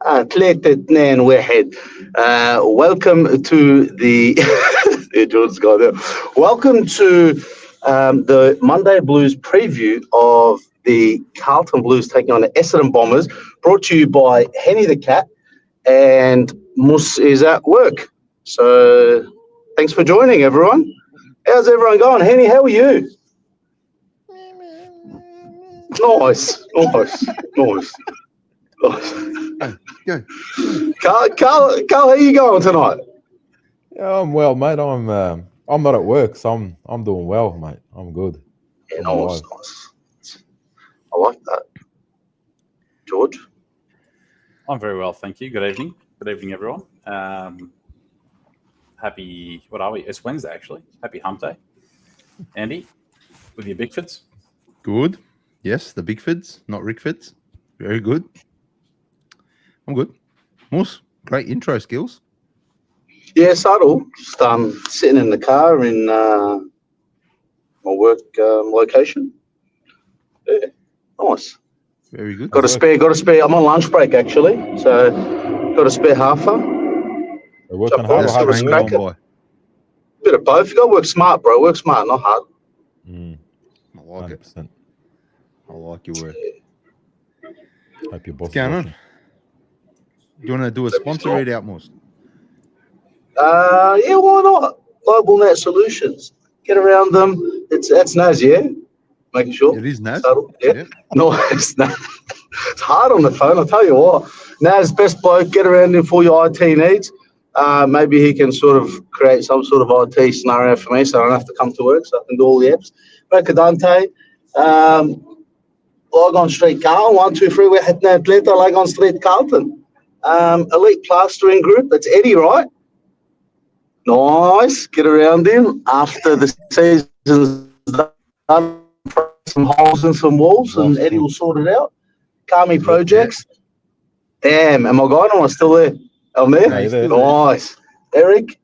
ثلاثة اثنين واحد. Welcome to the George's got it. Welcome to the Monday Blues preview of the Carlton Blues taking on the Essendon Bombers, brought to you by Henny the Cat, and Mus is at work. So thanks for joining, everyone. How's everyone going? Henny, how are you? Nice. Go. Carl, how are you going tonight? Yeah, I'm well, mate. I'm not at work, so I'm doing well, mate. I'm good. Yeah, I'm nice. alive. I like that. George? I'm very well, thank you. Good evening. Good evening, everyone. Happy, what are we? It's Wednesday, actually. Happy hump day. Andy, with your Bigfords? Good. Yes, the Bigfords, not Rickfords. Very good. I'm good. Moose, great intro skills. Yeah, subtle. Just sitting in the car in my work location. Yeah, nice. Very good. Got a spare. I'm on lunch break actually, so got a spare halfer. We're working hard or hard respect it. Bit of both. You got to work smart, bro. Work smart, not hard. I like 100%. it. I like your work. Hope your boss. What's going on? Do you want to do a sponsor read out, Moose? Yeah, why not? Globalnet Solutions. Get around them. That's NAZ, yeah? Making sure. It is NAZ. Subtle. Yeah. Nice. It's hard on the phone, I'll tell you what. NAZ, best bloke. Get around him for your IT needs. Maybe he can sort of create some sort of IT scenario for me so I don't have to come to work, so I can do all the apps. Mercadante. Logon Street Carlton. 1, 2, 3. We're heading Atlanta. Logon Street Carlton. Elite Plastering Group. That's Eddie, right? Nice. Get around him after the season's done. Some holes in some walls, and Eddie will sort it out. Kami Projects. Damn, am I gone or am I still there? I'm there. There. Nice. Eric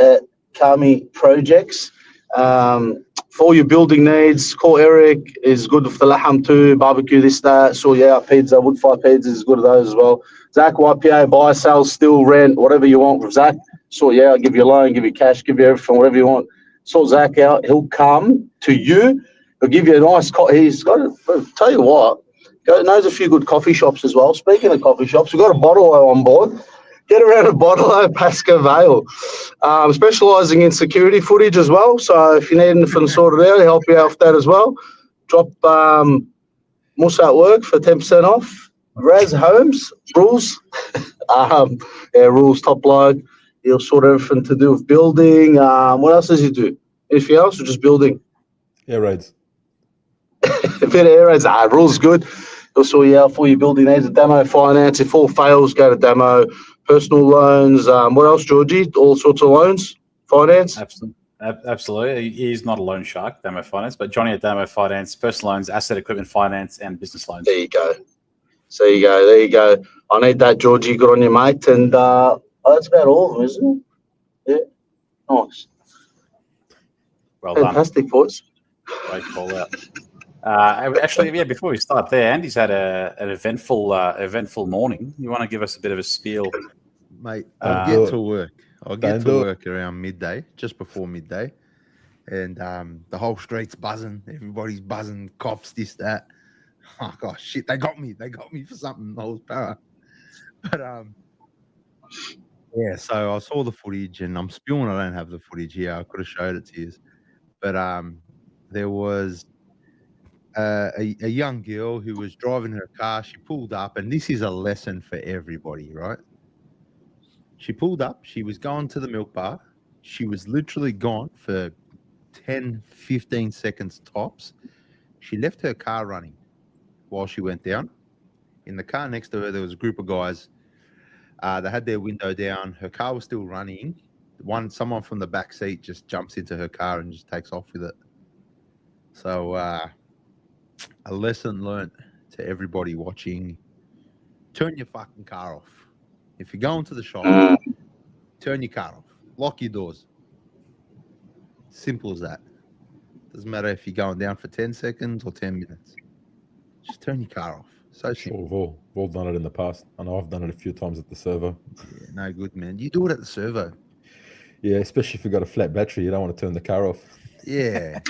at Kami Projects. For all your building needs, call Eric. Is good for the laham too, barbecue, this, that. So yeah, pizza, Woodfire pizza is good at those as well. Zak, YPA, buy, sell, still, rent, whatever you want from Zak. So yeah, I'll give you a loan, give you cash, give you everything, whatever you want. Sort Zak out. He'll come to you. He'll give you a nice he's got a, tell you what, knows a few good coffee shops as well. Speaking of coffee shops, we've got a bottle on board. Get around a bottle Pasca Vale. Specialising in security footage as well. So if you need anything sorted out, he'll help you out with that as well. Drop Musa at work for 10% off. RAZ Homes, Rules. Rules, top bloke. He'll sort everything to do with building. What else does he do? Anything else or just building? Air raids. A bit of air raids. Rules good. He'll sort you out for your building needs. A demo finance. If all fails, go to demo. Personal loans. What else, Georgie? All sorts of loans. Finance. Absolutely. He's not a loan shark, Demo Finance, but Johnny at Demo Finance, personal loans, asset equipment finance, and business loans. There you go. There you go. I need that, Georgie. Good on you, mate. And that's about all of them, isn't it? Yeah. Nice. Well Fantastic voice. Great call out. Actually, yeah, before we start there, Andy's had an eventful morning. You want to give us a bit of a spiel? Mate, I'll get to work. I'll get to work around midday, just before midday. And the whole street's buzzing. Everybody's buzzing. Cops, this, that. Oh, gosh, shit, they got me. They got me for something. I was para. But, yeah, so I saw the footage, and I'm spewing I don't have the footage here. I could have showed it to you. But there was a young girl who was driving her car. She pulled up, and this is a lesson for everybody, right? She pulled up. She was going to the milk bar. She was literally gone for 10, 15 seconds tops. She left her car running while she went down. In the car next to her, there was a group of guys. They had their window down. Her car was still running. Someone from the back seat just jumps into her car and just takes off with it. So a lesson learnt to everybody watching: turn your fucking car off. If you're going to the shop, turn your car off. Lock your doors. Simple as that. Doesn't matter if you're going down for 10 seconds or 10 minutes. Just turn your car off. So Sure, simple. we've all done it in the past. I know I've done it a few times at the servo. Yeah, no good, man. You do it at the servo. Yeah, especially if you've got a flat battery, you don't want to turn the car off. Yeah,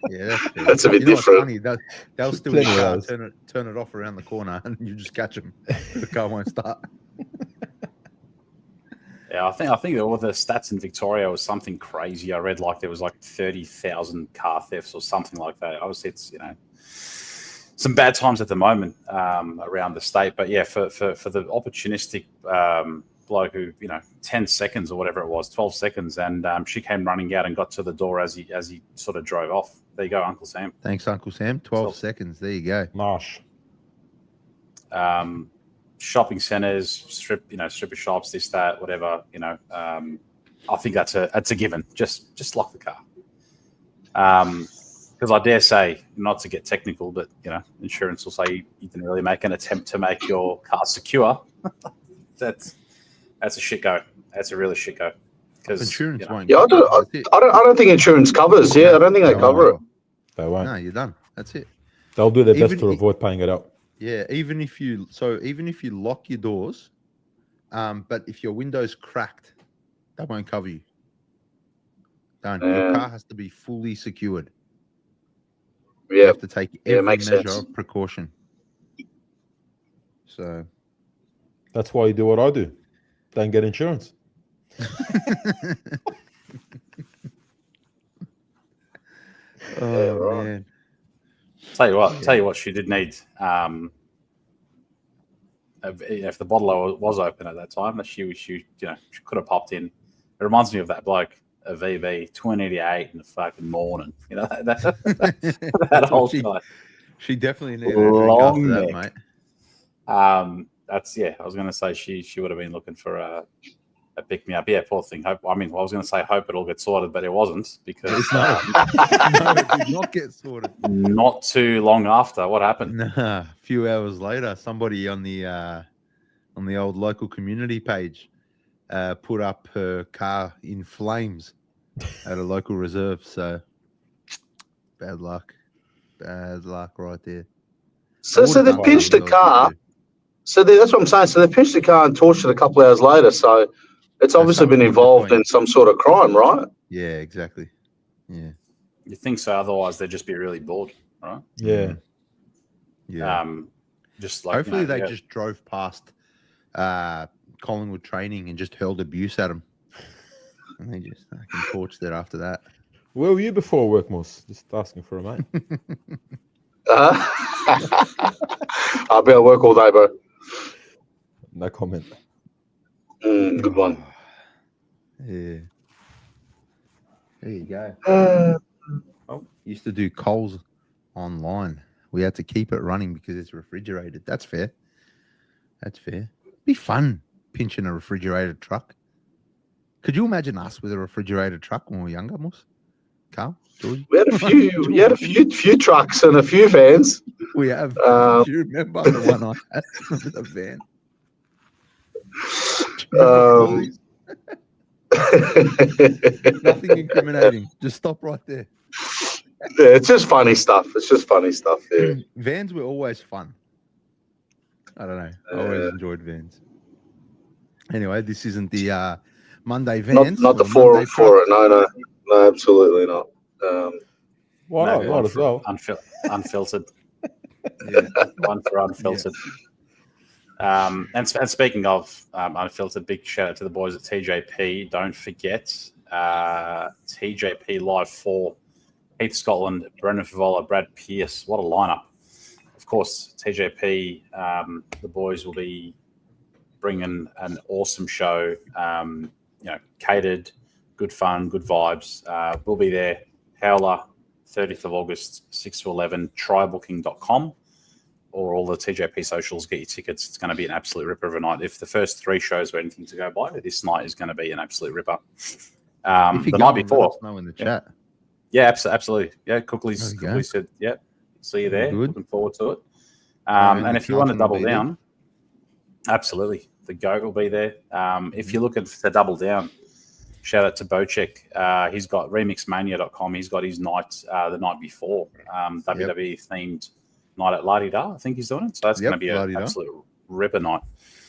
yeah, that's fair. That's a bit you know different. What's funny? They'll steal Plenty your of car, those. turn it off around the corner, and you just catch them. The car won't start. Yeah, I think all the stats in Victoria was something crazy. I read like there was like 30,000 car thefts or something like that. Obviously, it's some bad times at the moment around the state. But yeah, for the opportunistic bloke who 10 seconds or whatever it was, 12 seconds, and she came running out and got to the door as he sort of drove off. There you go, Uncle Sam. Thanks, Uncle Sam. 12 seconds. There you go. Marsh. Shopping centres, stripper shops, this, that, whatever. I think that's a given. Just lock the car. Because I dare say, not to get technical, but insurance will say you didn't really make an attempt to make your car secure. That's a shit go. That's a really shit go. Because Insurance won't. Yeah, I don't think insurance covers. Yeah, I don't think they cover it. They won't. No, you're done. That's it. They'll do their best Even to avoid paying it up. Yeah, even if you lock your doors, but if your window's cracked, that won't cover you. Done. Your car has to be fully secured. You Yeah, have to take every makes measure sense. of precaution. So That's why you do what I do. Don't get insurance. oh right. man. Tell you what, she did need. If the bottle was open at that time, that she could have popped in. It reminds me of that bloke, a VB 288 in the fucking morning. That whole guy. She definitely needed a drink after that, mate. I was going to say she would have been looking for a pick me up. Yeah, poor thing. I was going to say hope it all gets sorted, but it wasn't because no, it did not get sorted. Not too long after. What happened? Nah, a few hours later, somebody on the old local community page put up her car in flames at a local reserve. So bad luck right there. So they pinched the car. So that's what I'm saying. So they pinched the car and torched it a couple of hours later. So it's obviously been involved in some sort of crime, right? Yeah, exactly. Yeah. You think so? Otherwise, they'd just be really bored, right? Yeah. Yeah. Just like hopefully they just drove past Collingwood training and just hurled abuse at them, and they just torched it after that. Where were you before work, Moose? Just asking for a mate. I'll be at work all day, bro. No comment. Good one. Yeah. There you go. Used to do Coles online. We had to keep it running because it's refrigerated. That's fair. Be fun pinching a refrigerated truck. Could you imagine us with a refrigerated truck when we were younger, Moose? Carl? Georgie? We had a few trucks and a few vans. We have. Do you remember the one I had? The van. Nothing incriminating. Just stop right there. Yeah, it's just funny stuff. Yeah. Vans were always fun. I don't know. I always enjoyed vans. Anyway, this isn't the Monday vans. Not the forum for it. No, absolutely not. Why not? Might as well. Unfiltered. Yeah. One for unfiltered. And speaking of unfiltered, big shout out to the boys at TJP. Don't forget TJP Live 4, Heath Scotland, Brendan Favola, Brad Pearce. What a lineup. Of course, TJP, the boys will be bringing an awesome show, catered, good fun, good vibes. We'll be there. Howler, 30th of August, 6 to 11, trybooking.com. Or all the TJP socials, get your tickets. It's going to be an absolute ripper of a night. If the first three shows were anything to go by, this night is going to be an absolute ripper. The night before. Let us know in the chat. Yeah, absolutely. Yeah, Cookley said, yeah, see you there. Good. Looking forward to it. And if you want to double Carlton will be down, absolutely. The GOAT will be there. If you're looking to double down, shout out to Bocek. He's got remixmania.com. He's got his night the night before, WWE themed night at La-di-da. I think he's doing it. So that's going to be an La-di-da. absolute ripper night.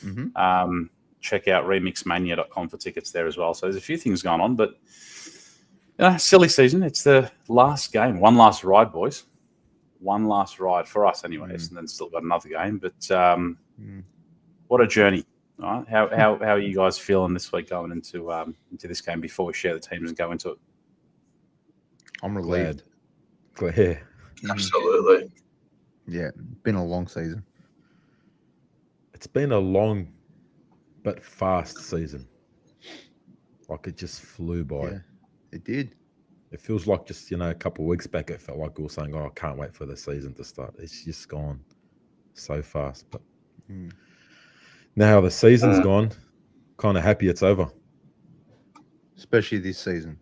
Mm-hmm. Check out remixmania.com for tickets there as well. So there's a few things going on, but silly season. It's the last game. One last ride, boys. One last ride for us anyways, and then still got another game. But what a journey. All right. How are you guys feeling this week going into this game before we share the teams and go into it? I'm relieved. Glad. Absolutely. Yeah, been a long season. It's been a long but fast season. Like it just flew by. Yeah, it did. It feels like just, a couple of weeks back, it felt like we were saying, I can't wait for the season to start. It's just gone so fast. But now the season's gone, kind of happy it's over. Especially this season.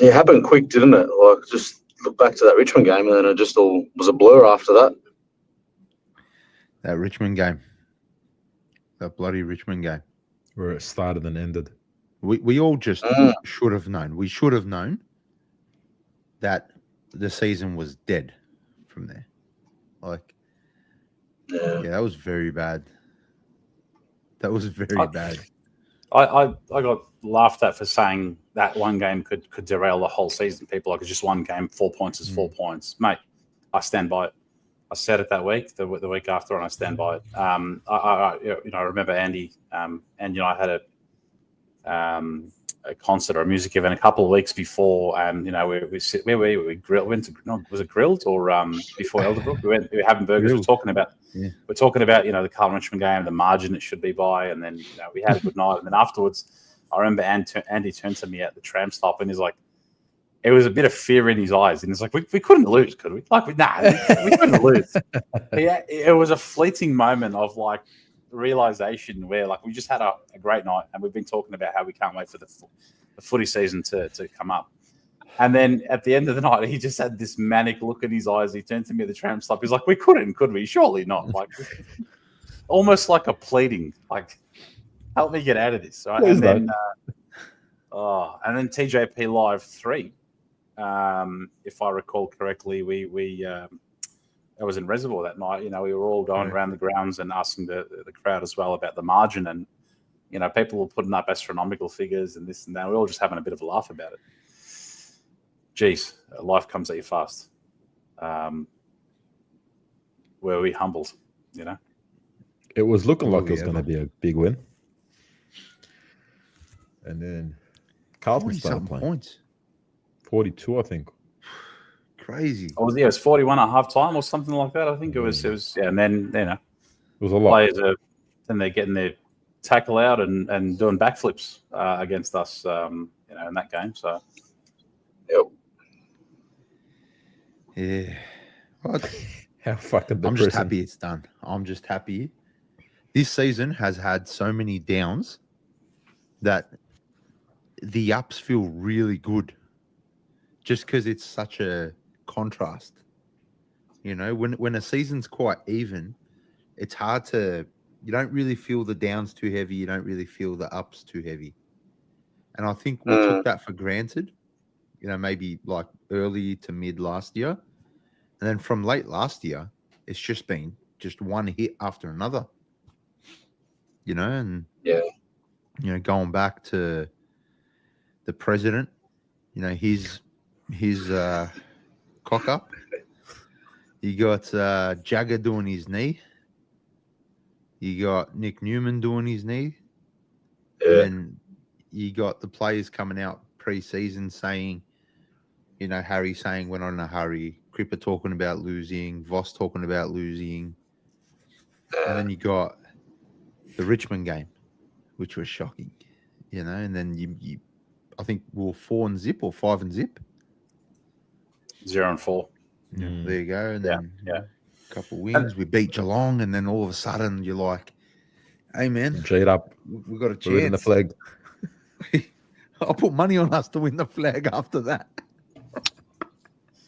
It happened quick, didn't it? Like, just look back to that Richmond game, and then it just all was a blur after that. That Richmond game. That bloody Richmond game. Where it started and ended. We all just should have known. We should have known that the season was dead from there. Like, yeah, that was very bad. That was very bad. I got laughed at for saying that one game could derail the whole season. People like, it's just one game, 4 points is 4 points. Mate, I stand by it. I said it that week, the week after, and I stand by it. I remember Andy and I had a concert or a music event a couple of weeks before, and we grilled. Was it grilled or before Elderbrook? We were having burgers. We're talking about the Carlton Richmond game, the margin it should be by, and then we had a good night. And then afterwards, I remember Andy turned to me at the tram stop and he's like, it was a bit of fear in his eyes, and he's like, "We couldn't lose, could we? Like, we couldn't lose." It was a fleeting moment of like realization where like we just had a great night, and we've been talking about how we can't wait for the footy season to come up. And then at the end of the night, he just had this manic look in his eyes. He turned to me at the tram stop. He's like, "We couldn't, could we? Surely not." Like, almost like a pleading, like, "Help me get out of this." Right? And then TJP Live 3. If I recall correctly, I was in Reservoir that night. We were all going around the grounds and asking the crowd as well about the margin, and people were putting up astronomical figures and this and that. We were all just having a bit of a laugh about it. Geez, life comes at you fast. Were we humbled? It was looking like it was going to be a big win, and then Carlton started playing. Points. 42, I think. Crazy. Oh, it was 41 at half time or something like that. I think it was, and then, it was a lot. Players then they're getting their tackle out and doing backflips against us, in that game. So, yeah. How fucking depressing. I'm just happy it's done. I'm just happy. This season has had so many downs that the ups feel really good. Just because it's such a contrast, when a season's quite even, it's hard to, you don't really feel the downs too heavy. You don't really feel the ups too heavy. And I think we took that for granted, maybe like early to mid last year. And then from late last year, it's just been just one hit after another, and, going back to the president, his cock up. You got Jagger doing his knee. You got Nick Newman doing his knee. And then you got the players coming out pre-season saying, Harry saying we're not in a hurry. Cripper talking about losing. Voss talking about losing. And then you got the Richmond game, which was shocking. And then you I think we were 4-0 or 5-0. 0-4. Yeah, there you go. And then a couple of wins. We beat Geelong, and then all of a sudden you're like, "Hey man, G it up. We got a chance. We're winning the flag." I'll put money on us to win the flag after that.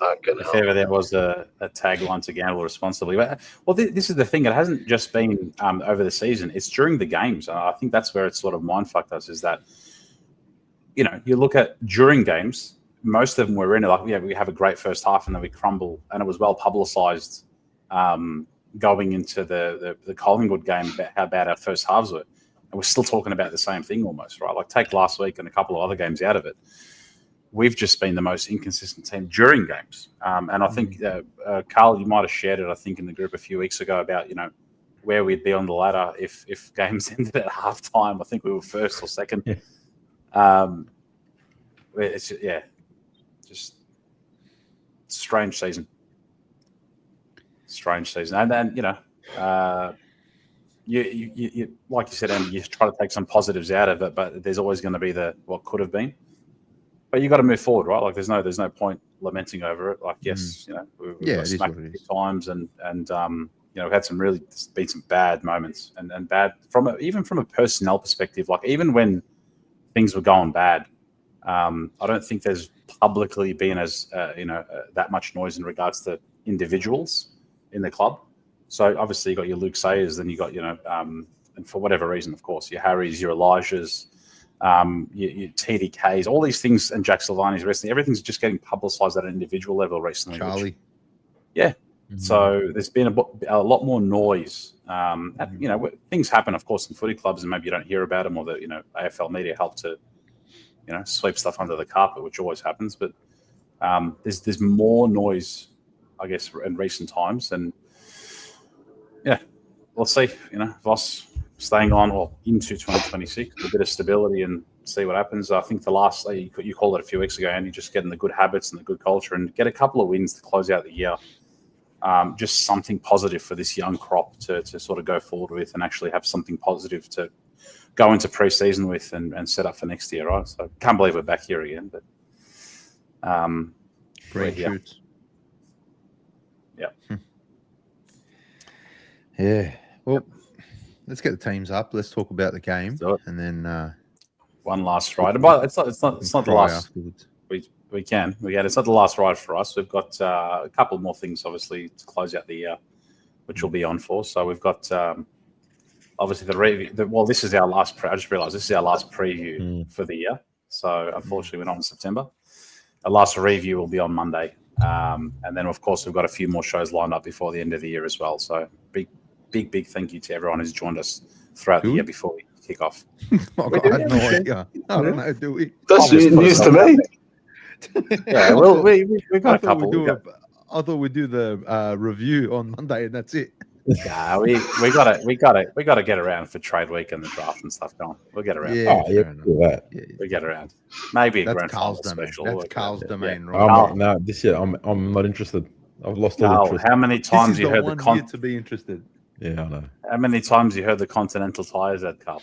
If ever there was a tagline to gamble responsibly. Well, this is the thing. It hasn't just been over the season. It's during the games. I think that's where it's sort of mindfucked us, is that, you look at during games, most of them were in it. Like, we have a great first half and then we crumble, and it was well publicised going into the Collingwood game about how bad our first halves were. And we're still talking about the same thing almost, right? Like, take last week and a couple of other games out of it. We've just been the most inconsistent team during games. And I think, Carl, you might have shared it, I think, in the group a few weeks ago about, where we'd be on the ladder if games ended at halftime. I think we were first or second. It's just strange season. And then you like you said, Andy, you try to take some positives out of it, but there's always going to be what could have been. But you got to move forward, right? Like, there's no point lamenting over it. Like, yes, we've got smacked a few times, and we've had been some bad moments, and bad even from a personnel perspective. Like, even when things were going bad, I don't think there's publicly been as that much noise in regards to individuals in the club. So obviously you got your Luke Sayers, then you got and for whatever reason, of course, your Harrys, your Elijahs, your TDKs, all these things, and Jack Silvani's recently. Everything's just getting publicised at an individual level recently. Charlie, So there's been a lot more noise. Things happen, of course, in footy clubs, and maybe you don't hear about them, or the AFL media help to sweep stuff under the carpet, which always happens. But there's more noise, I guess, in recent times, and we'll see. Voss staying on or into 2026, a bit of stability, and see what happens. I think you called it a few weeks ago, Andy, just getting the good habits and the good culture, and get a couple of wins to close out the year. Just something positive for this young crop to sort of go forward with, and actually have something positive to go into pre-season with and set up for next year, right? So can't believe we're back here again, but green shoots. Yeah. Well, let's get the teams up. Let's talk about the game, and then one last ride. But it's not the last. Afterwards. We can. It's not the last ride for us. We've got a couple more things, obviously, to close out the year, which we'll be on for. So we've got obviously the review. This is our last. I just realised this is our last preview for the year. So unfortunately, we're not in September. Our last review will be on Monday, and then of course we've got a few more shows lined up before the end of the year as well. So big thank you to everyone who's joined us throughout the year before we kick off. I had no idea. I don't know. Do we? That's news to me. Yeah, well, we've got a couple. I thought we'd do the review on Monday, and that's it. Yeah, we got to get around for trade week and the draft and stuff going. We'll get around. We get around. Maybe a grand final special. That's Carl's domain, right? No, this year I'm not interested. I've lost all interest. How many times you heard the to be interested? Yeah, I know. How many times you heard the Continental tires at Carl?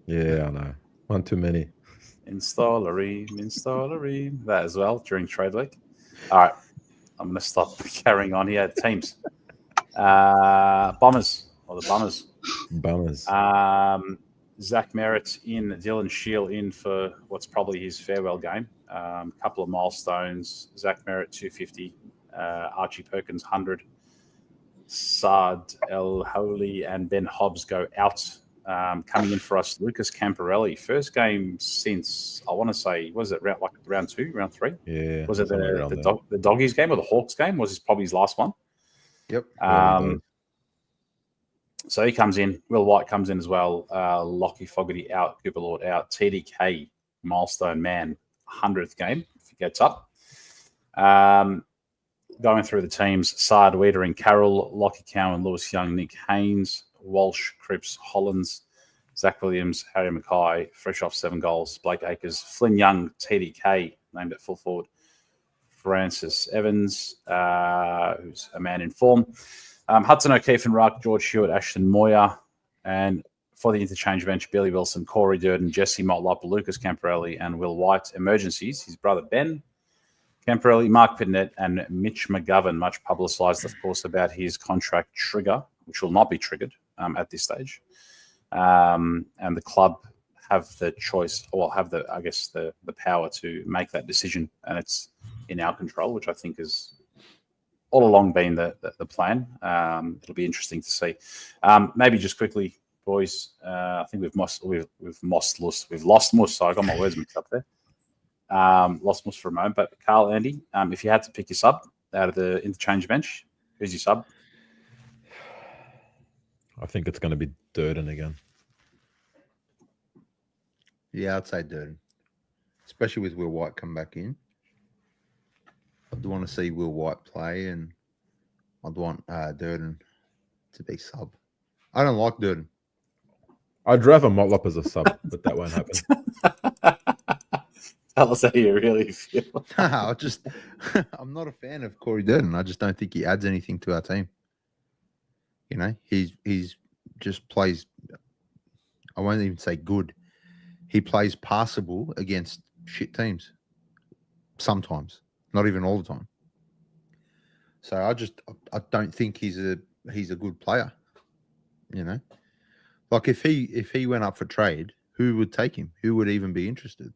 Yeah, I know. One too many. Installer, that as well during trade week. All right, I'm going to stop carrying on here. Teams. Bombers. Zach Merritt in, Dylan Shield in for what's probably his farewell game. Couple of milestones. Zach Merritt 250, Archie Perkins 100. Saad El Holy and Ben Hobbs go out. Coming in for us, Lucas Camporelli. First game since, I want to say, was it round 2, round 3? Yeah. Was it the Doggies game or the Hawks game? Was this probably his last one? Yep. So he comes in. Will White comes in as well. Lockie Fogarty out. Cooper Lord out. TDK, milestone man, 100th game if he gets up. Going through the teams, Saad Wiedering, Carroll, Lockie Cowan, Lewis Young, Nick Haynes, Walsh, Cripps, Hollins, Zach Williams, Harry Mackay, fresh off 7 goals, Blake Acres, Flynn Young, TDK, named at full forward, Francis Evans, who's a man in form, Hudson O'Keefe and Rock, George Hewitt, Ashton Moyer, and for the interchange bench, Billy Wilson, Corey Durden, Jesse Motlop, Lucas Camporelli, and Will White. Emergencies, his brother Ben Camporelli, Mark Pitnett, and Mitch McGovern, much publicised, of course, about his contract trigger, which will not be triggered at this stage. And the club have the choice, or have the power to make that decision, and it's in our control, which I think has all along been the plan. It'll be interesting to see. Maybe just quickly, boys. I think we've lost Mus. So I got my words mixed up there. Lost Mus for a moment. But Carl, Andy, if you had to pick your sub out of the interchange bench, who's your sub? I think it's going to be Durden again. Yeah, I'd say Durden, especially with Will White come back in. I do want to see Will White play, and I'd want Durden to be sub. I don't like Durden. I'd rather Motlop as a sub, but that won't happen. Tell us how you really feel. I'm not a fan of Corey Durden. I just don't think he adds anything to our team. You know, he's just plays. I won't even say good. He plays passable against shit teams. Sometimes, not even all the time. So I don't think he's a good player. You know, like if he went up for trade, who would take him? Who would even be interested?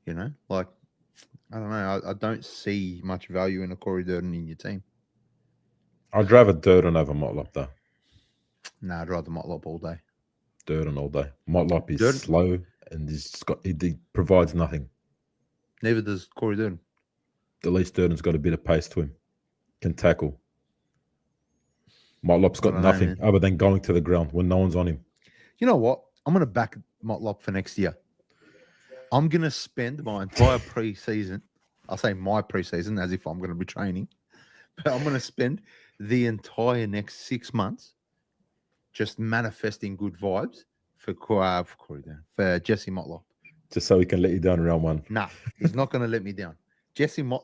You know, like I don't know. I don't see much value in a Corey Durden in your team. I'd rather Durden over Motlop though. Nah, I'd rather Motlop all day. Durden all day. Motlop is Durden. slow and he provides nothing. Neither does Corey Durden. At least Durden's got a bit of pace to him. Can tackle. Motlop's got nothing other than going to the ground when no one's on him. You know what? I'm going to back Motlop for next year. I'm going to spend my entire preseason. I'll say my preseason as if I'm going to be training. But I'm going to spend the entire next 6 months just manifesting good vibes for Jesse Motlop. Just so he can let you down round one. Nah, he's not going to let me down.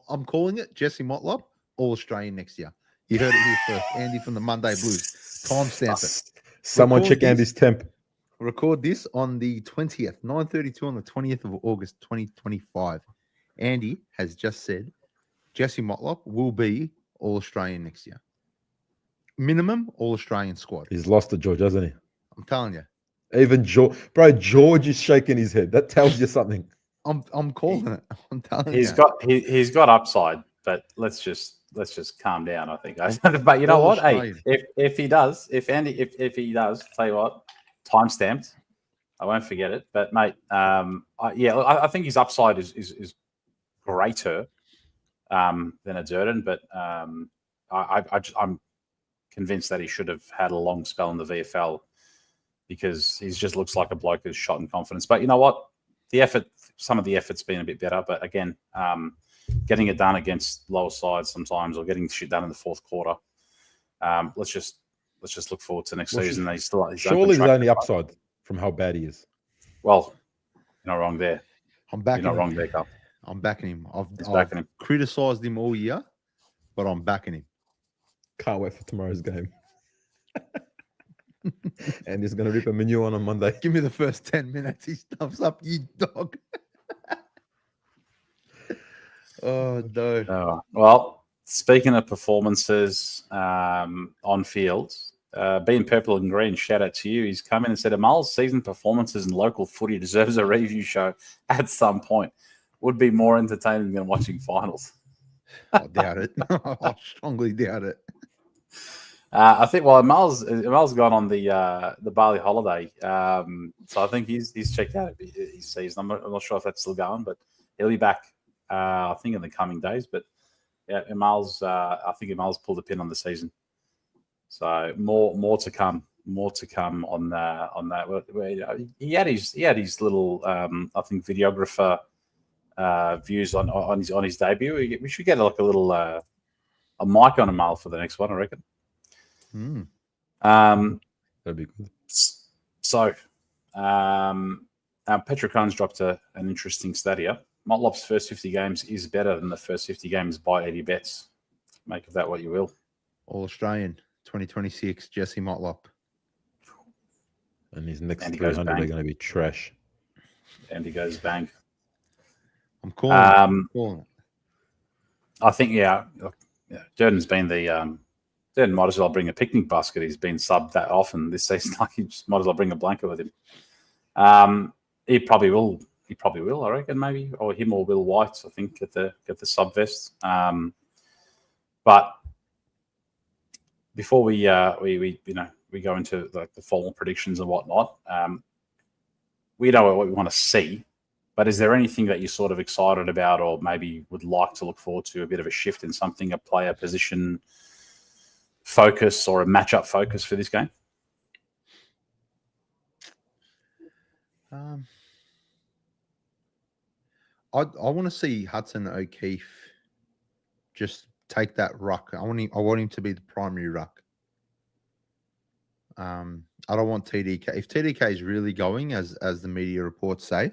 I'm calling it Jesse Motlop, All-Australian next year. You heard it here first. Andy from the Monday Blues. Timestamp it. Someone check Andy's temp. Record this on the 20th, 9:32 on the 20th of August, 2025. Andy has just said Jesse Motlop will be All-Australian next year. Minimum All-Australian squad. He's lost to George, hasn't he? I'm telling you. Even George, bro, George is shaking his head. That tells you something. I'm calling it. I'm telling you. He's got upside, but let's just calm down. I think. But you know what? Hey, if he does, if he does, tell you what, time stamped. I won't forget it. But mate, I think his upside is greater than a Durden, but I'm convinced that he should have had a long spell in the VFL because he just looks like a bloke who's shot in confidence. But you know what? Some of the effort's been a bit better, but again, getting it done against lower sides sometimes, or getting shit done in the fourth quarter. Let's just look forward to next season. He's surely there's only upside from how bad he is. Well, you're not wrong there. I'm backing You're not him. wrong there, Carl. I'm backing him. I've backing him. Criticised him all year, but I'm backing him. Can't wait for tomorrow's game. And he's going to rip a menu on Monday. Give me the first 10 minutes. He stuffs up, you dog. Oh, no. Well, speaking of performances on field, being purple and green, shout out to you. He's come in and said, Amal's season performances in local footy deserves a review show at some point. Would be more entertaining than watching finals. I doubt it. I strongly doubt it. I think, well, Amal's gone on the Bali holiday. So I think he's checked out his season. I'm not sure if that's still going, but he'll be back, I think, in the coming days. But yeah, I think Amal's pulled a pin on the season. So more to come. More to come on that. He had his little I think videographer views on his debut. We should get like a little a mic on Amal for the next one, I reckon. That'd be good. So, Petra Kran's dropped an interesting stat here. Motlop's first 50 games is better than the first 50 games by Eddie Betts. Make of that what you will. All-Australian 2026, Jesse Motlop. And his next 300 are going to be trash. And he goes bang. I'm calling it. I think, Durden's been the... Durden might as well bring a picnic basket. He's been subbed that often this season. Like, he just might as well bring a blanket with him. He probably will. He probably will, I reckon, maybe, or him or Will White. I think get the sub vest. But before we go into like the formal predictions and whatnot, we know what we want to see But is there anything that you're sort of excited about, or maybe would like to look forward to a bit of a shift in something, a player position focus or a matchup focus for this game? I want to see Hudson O'Keefe just take that ruck. I want him to be the primary ruck. I don't want TDK. If TDK is really going, as the media reports say,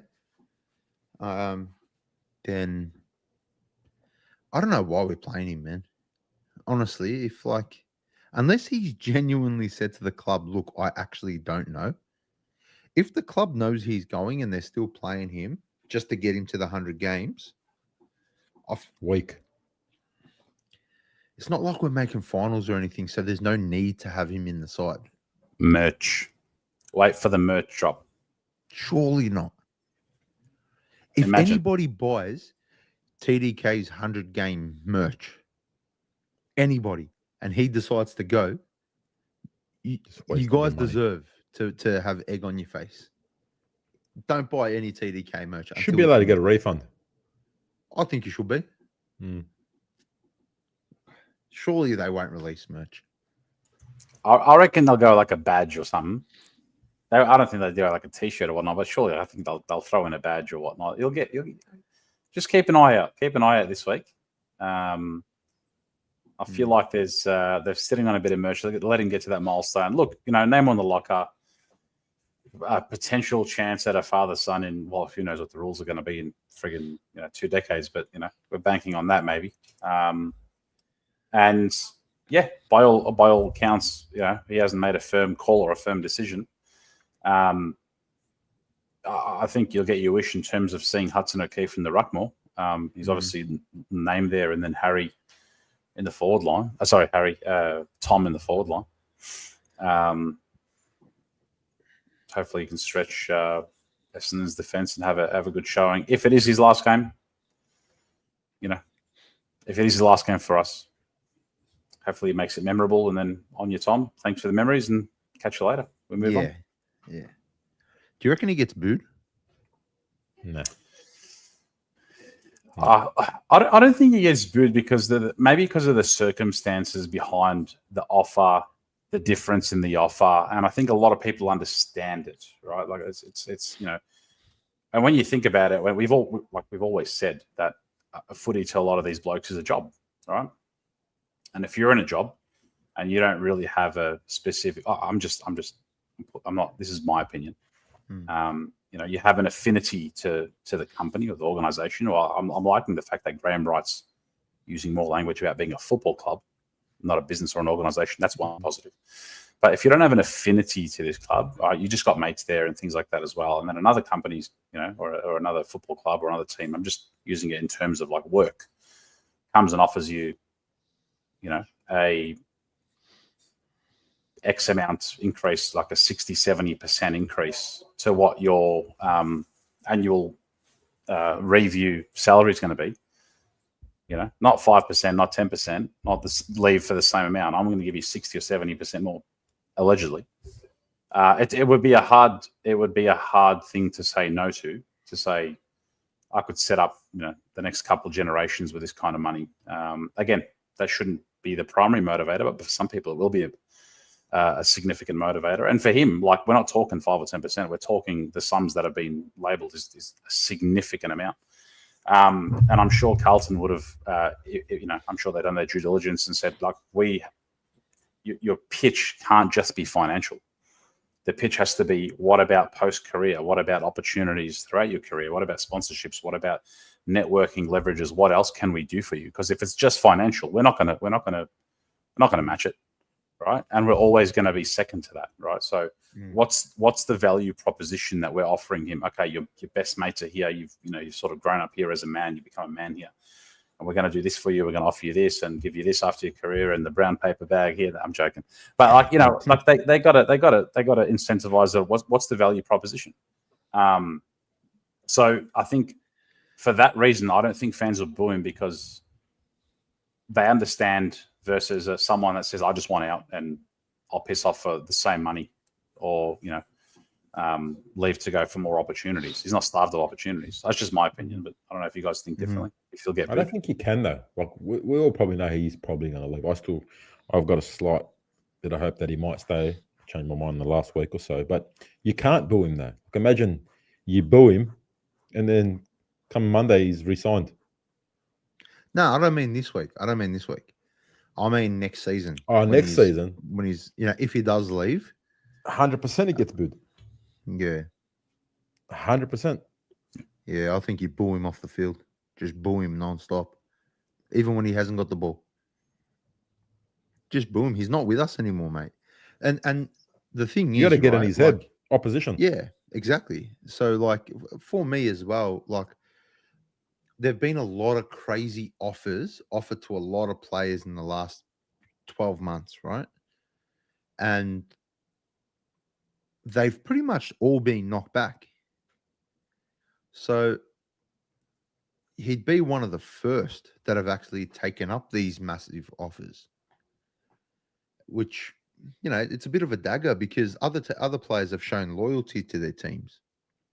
then I don't know why we're playing him, man. Honestly, unless he's genuinely said to the club, look, I actually don't know. If the club knows he's going and they're still playing him just to get him to the 100 games, Weak. it's not like we're making finals or anything, so there's no need to have him in the side. Merch. Wait for the merch drop. Surely not. If anybody buys TDK's 100-game merch, anybody, and he decides to go, you guys deserve to have egg on your face. Don't buy any TDK merch. Should be allowed to get a refund. I think you should be. Surely they won't release merch. I reckon they'll go like a badge or something. I don't think they'll do like a T-shirt or whatnot, but surely I think they'll throw in a badge or whatnot. You'll just keep an eye out. Keep an eye out this week. I feel like they're sitting on a bit of merch. Let him get to that milestone. Look, name on the locker. A potential chance at a father-son in, well, who knows what the rules are going to be in friggin' 2 decades, but we're banking on that maybe. And yeah, by all accounts, he hasn't made a firm call or a firm decision. I think you'll get your wish in terms of seeing Hudson O'Keefe in the ruck more. He's obviously named there, and then Harry in the forward line. Tom in the forward line. Hopefully, he can stretch Essendon's defence and have a good showing. If it is his last game, if it is his last game for us, hopefully it makes it memorable. And then on your Tom, thanks for the memories, and catch you later. We move on. Yeah. Do you reckon he gets booed? No. I don't think he gets booed because maybe because of the circumstances behind the offer, the difference in the offer, and I think a lot of people understand it, right? Like it's and when you think about it, we've always said that a footy to a lot of these blokes is a job, right? And if you're in a job and you don't really have a specific, I'm not. This is my opinion. You have an affinity to the company or the organisation. Well, I'm liking the fact that Graham writes using more language about being a football club, not a business or an organisation. That's one positive. But if you don't have an affinity to this club, you just got mates there and things like that as well. And then another company's, or another football club or another team, I'm just using it in terms of like work, comes and offers you, a X amount increase, like a 60-70% increase to what your annual review salary is going to be. Not 5%, not 10%, not leave for the same amount. I'm going to give you 60 or 70% more, allegedly. It would be a hard thing to say no to say I could set up the next couple of generations with this kind of money. Again, that shouldn't be the primary motivator, but for some people it will be a significant motivator. And for him, like, we're not talking 5 or 10%. We're talking the sums that have been labelled is a significant amount. And I'm sure Carlton would have, I'm sure they've done their due diligence and said, like, your pitch can't just be financial. The pitch has to be, what about post-career? What about opportunities throughout your career? What about sponsorships? What about networking leverages? What else can we do for you? Because if it's just financial, we're not gonna match it, right? And we're always going to be second to that, right? So what's the value proposition that we're offering him? Okay, your best mates are here. You've sort of grown up here as a man. You become a man here, and we're going to do this for you. We're going to offer you this and give you this after your career and the brown paper bag here. I'm joking, but they got to incentivize it. What's the value proposition? So I think for that reason, I don't think fans will boo him because they understand. Versus someone that says, I just want out and I'll piss off for the same money, or leave to go for more opportunities. He's not starved of opportunities. That's just my opinion, but I don't know if you guys think differently. If he'll get, I don't think he can though. Like we all probably know he's probably going to leave. I've got a slight bit of hope that he might stay. Changed my mind in the last week or so, but you can't boo him though. Like imagine you boo him, and then come Monday he's resigned. No, I don't mean this week. I mean next season. Oh, next season when he's if he does leave, 100% he gets booed. Yeah, 100%. Yeah, I think you boo him off the field. Just boo him non-stop, even when he hasn't got the ball. Just boo him. He's not with us anymore, mate. And the thing is, you got to get in his head. Opposition. Yeah, exactly. So, like, for me as well, like, there've been a lot of crazy offers offered to a lot of players in the last 12 months, right? And they've pretty much all been knocked back. So he'd be one of the first that have actually taken up these massive offers, which, it's a bit of a dagger because other players have shown loyalty to their teams.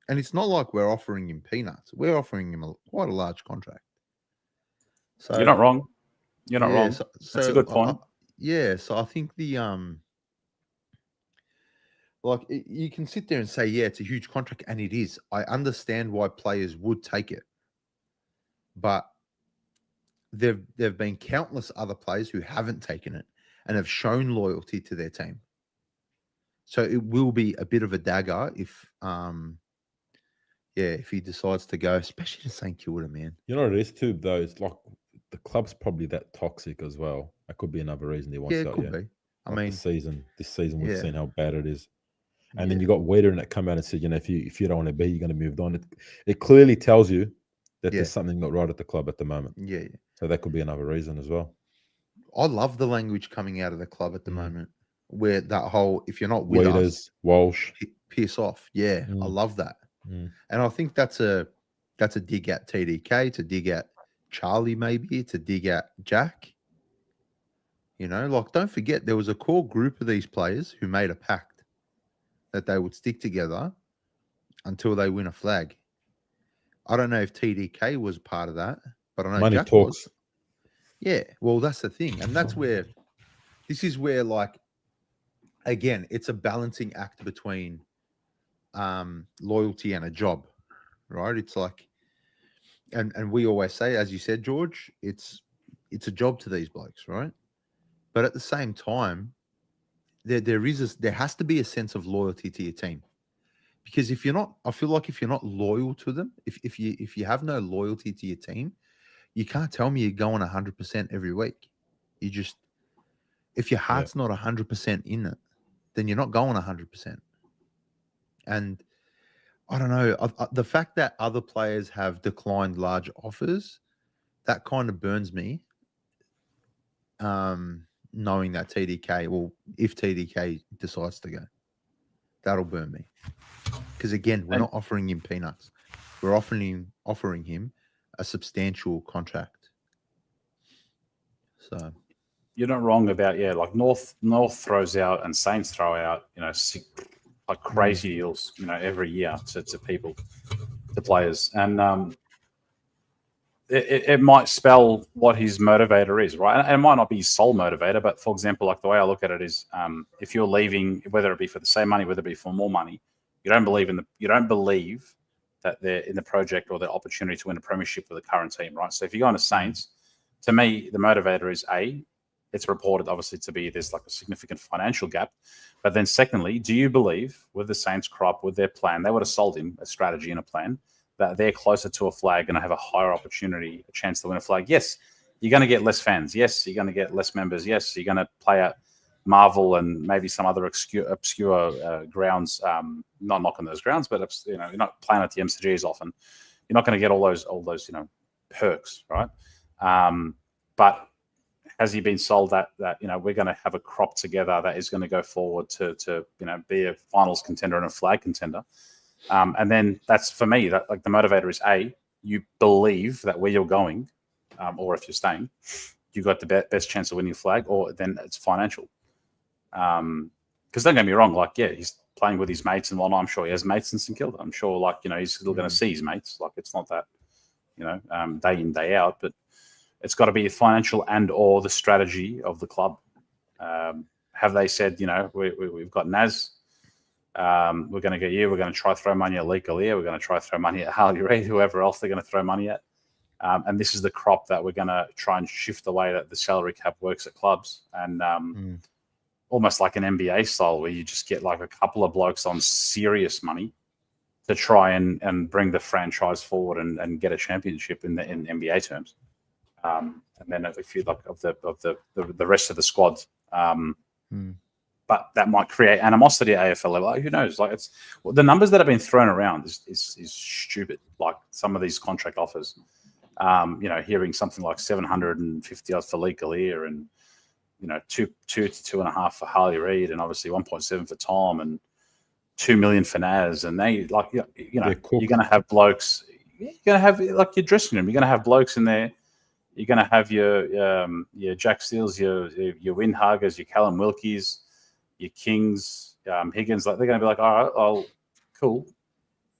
And it's not like we're offering him peanuts. We're offering him quite a large contract. So you're not wrong. You're not wrong. That's a good point. So I think like, you can sit there and say, yeah, it's a huge contract, and it is. I understand why players would take it. But there've been countless other players who haven't taken it and have shown loyalty to their team. So it will be a bit of a dagger if he decides to go, especially to St Kilda, man. You know what it is too, though? It's like the club's probably that toxic as well. That could be another reason he wants to go. Yeah, it could be. I mean, this season we've seen how bad it is. And Yeah. then you got Waiter that come out and said, if you don't want to be, you're going to move on. It clearly tells you that there's something not right at the club at the moment. Yeah. So that could be another reason as well. I love the language coming out of the club at the moment, where that whole, if you're not with us, Walsh, piss off. Yeah, I love that. And I think that's a dig at TDK, to dig at Charlie, maybe to dig at Jack. Like, don't forget, there was a core group of these players who made a pact that they would stick together until they win a flag. I don't know if TDK was part of that, but I know money Jack talks. was. Yeah, well, that's the thing. And that's where, like, again, it's a balancing act between loyalty and a job, right? It's like, and we always say, as you said, George, it's a job to these blokes, right? But at the same time, there has to be a sense of loyalty to your team, because if you're not, I feel like if you're not loyal to them, if you have no loyalty to your team, you can't tell me you're going 100% every week. You just, if your heart's not 100% in it, then you're not going 100%. And I don't know, the fact that other players have declined large offers, that kind of burns me. Knowing that TDK, well, if TDK decides to go, that'll burn me. Because again, we're not offering him peanuts. We're offering him a substantial contract. So you're not wrong about like North throws out and Saints throw out like crazy deals every year to people, to players, and it might spell what his motivator is, right? And it might not be his sole motivator, but for example, like the way I look at it is, if you're leaving, whether it be for the same money, whether it be for more money, you don't believe that they're in the project or the opportunity to win a premiership with the current team, right? So if you're going to Saints, to me, the motivator is it's reported obviously to be there's like a significant financial gap, but then secondly, do you believe with the Saints crop, with their plan, they would have sold him a strategy and a plan that they're closer to a flag and have a higher opportunity, a chance to win a flag? Yes, you're going to get less fans. Yes, you're going to get less members. Yes, you're going to play at Marvel and maybe some other obscure grounds. Not knocking those grounds, but you're not playing at the MCG as often. You're not going to get all those perks, right? But has he been sold that we're going to have a crop together that is going to go forward to be a finals contender and a flag contender? And then that's, for me, that like the motivator is you believe that where you're going, or if you're staying, you got the best chance of winning a flag, or then it's financial. Because don't get me wrong, like, he's playing with his mates and whatnot. I'm sure he has mates in St Kilda. I'm sure, like, you know, he's still going to see his mates. Like, it's not that, you know, day in, day out, but it's got to be financial and or the strategy of the club. Have they said, you know, we've got Naz, we're going to get you, we're going to try throw money at Lee Galea, we're going to try throw money at Harley Reid, whoever else they're going to throw money at. And this is the crop that we're going to try and shift the way that the salary cap works at clubs. And almost like an NBA style, where you just get like a couple of blokes on serious money to try and bring the franchise forward and get a championship in NBA terms. And then if you look of the rest of the squad, but that might create animosity at AFL level. Like, who knows? Like, it's the numbers that have been thrown around is stupid. Like some of these contract offers, you know, hearing something like 750 odds for Lee Galea and, you know, 2 to 2.5 for Harley Reid, and obviously 1.7 for Tom, and 2 million for Naz. And they, like, you know, you're going to have blokes. You're going to have, like, your dressing room. You're going to have blokes in there. You're going to have your Jack Steels, your Windhaggers, your Callum Wilkies, your Kings, Higgins. Like, they're going to be like, all right, oh, cool.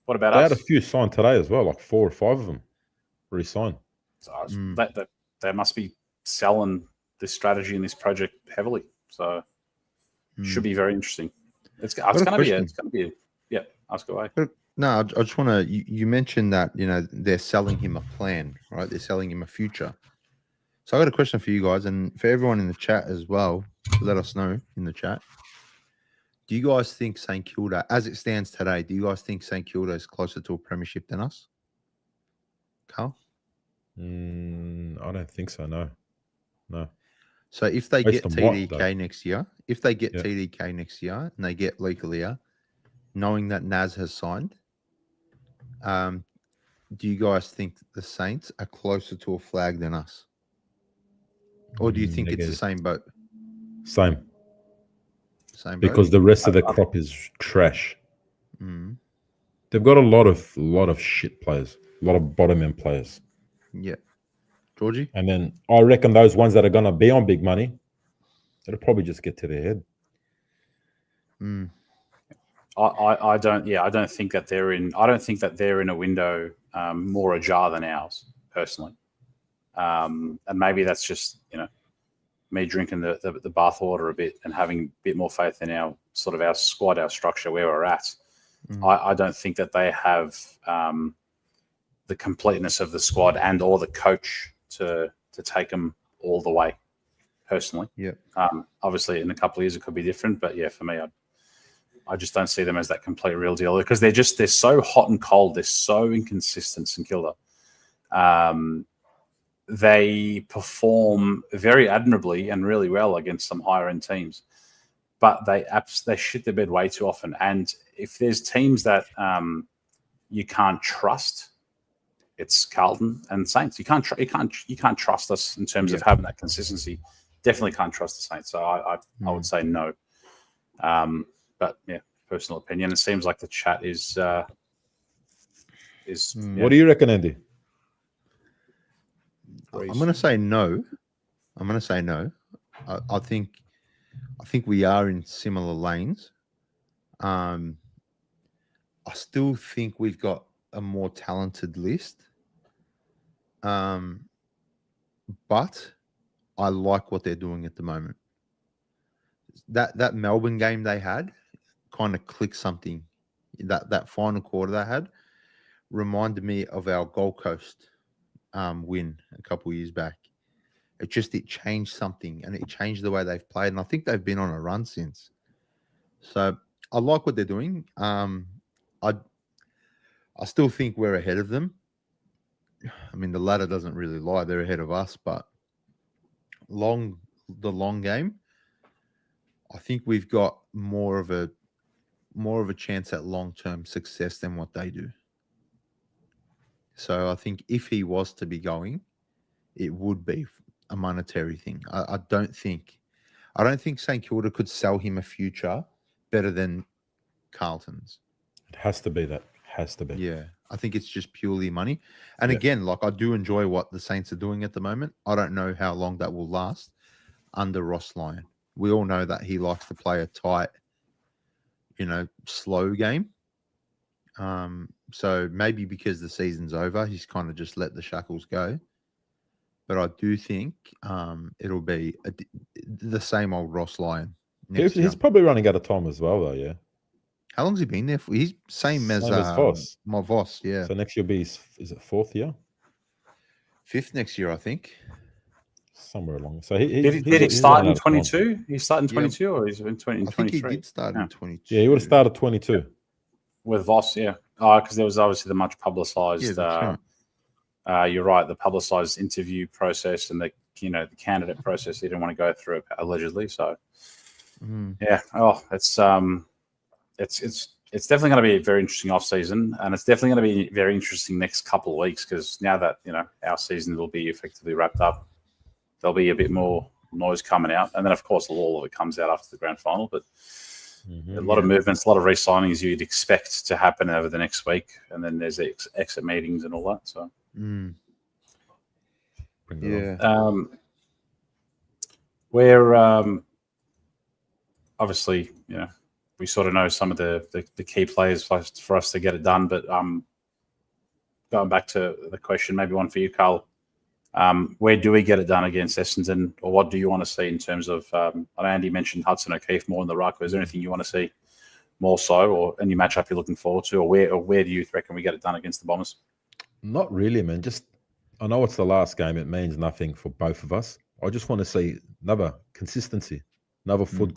What about us? They had a few signed today as well, like 4 or 5 of them re-signed. So they must be selling this strategy and this project heavily. So should be very interesting. It's going to be yeah. Ask away. No, I just want to. You mentioned that, you know, they're selling him a plan, right? They're selling him a future. So I got a question for you guys, and for everyone in the chat as well. Let us know in the chat. Do you guys think St Kilda, as it stands today, do you guys think St Kilda is closer to a premiership than us? Carl? I don't think so. No. So if they Based get on TDK next year, TDK next year, and they get Lee Galea, knowing that Naz has signed, do you guys think the Saints are closer to a flag than us? Or do you think it's the same boat? Same Same boat? Because the rest of the crop is trash. They've got a lot of shit players, a lot of bottom end players. Yeah. Georgie? And then I reckon those ones that are going to be on big money, it'll probably just get to their head. I don't think that they're in. I don't think that they're in a window more ajar than ours, personally. And maybe that's just, you know, me drinking the bathwater a bit and having a bit more faith in our squad, our structure, where we're at. I don't think that they have the completeness of the squad and or the coach to take them all the way, personally. Yeah. Obviously, in a couple of years it could be different, but yeah, for me, I just don't see them as that complete real deal, because they're so hot and cold. They're so inconsistent, St Kilda. They perform very admirably and really well against some higher end teams, but they shit their bed way too often. And if there's teams that you can't trust, it's Carlton and Saints. You can't trust us in terms of having that consistency. Definitely can't trust the Saints. So I would say no. But yeah, personal opinion. It seems like the chat is. What do you reckon, Andy? I'm going to say no. I think we are in similar lanes. I still think we've got a more talented list. But I like what they're doing at the moment. That Melbourne game they had kind of clicked something. That final quarter they had reminded me of our Gold Coast win a couple of years back. It changed something, and it changed the way they've played. And I think they've been on a run since. So I like what they're doing. I still think we're ahead of them. I mean, the ladder doesn't really lie; they're ahead of us. But the long game, I think we've got more of a chance at long-term success than what they do. So I think if he was to be going, it would be a monetary thing. I don't think St Kilda could sell him a future better than Carlton's. It has to be that. Has to be. Yeah. I think it's just purely money. And again, like, I do enjoy what the Saints are doing at the moment. I don't know how long that will last under Ross Lyon. We all know that he likes to play a tight, slow game. So maybe because the season's over, he's kind of just let the shackles go. But I do think it'll be the same old Ross Lyon next year. He's probably running out of time as well, though. Yeah. How long's he been there for? He's same as Voss. My Voss, yeah. So next year will be, is it 4th year? 5th next year, I think. Somewhere along. So did he start in 22? He started in 22 or he's in 2023? I think he did start in 22. Yeah, he would have started 22. With Voss, yeah. Because there was obviously the much publicised. Yeah, right. You're right. The publicised interview process and the candidate process. He didn't want to go through it allegedly. So yeah. Oh, it's definitely going to be a very interesting off season, and it's definitely going to be very interesting next couple of weeks because now that our season will be effectively wrapped up, there'll be a bit more noise coming out, and then of course all of it comes out after the grand final. But a lot of movements, a lot of re-signings you'd expect to happen over the next week, and then there's the exit meetings and all that. So we're obviously we sort of know some of the key players for us to get it done. But going back to the question, maybe one for you, Carl. Where do we get it done against Essendon, or what do you want to see in terms of? I know Andy mentioned Hudson O'Keefe more in the ruck. Is there anything you want to see more so, or any matchup you're looking forward to, or where do you reckon we get it done against the Bombers? Not really, man. Just I know it's the last game. It means nothing for both of us. I just want to see another consistency, another 4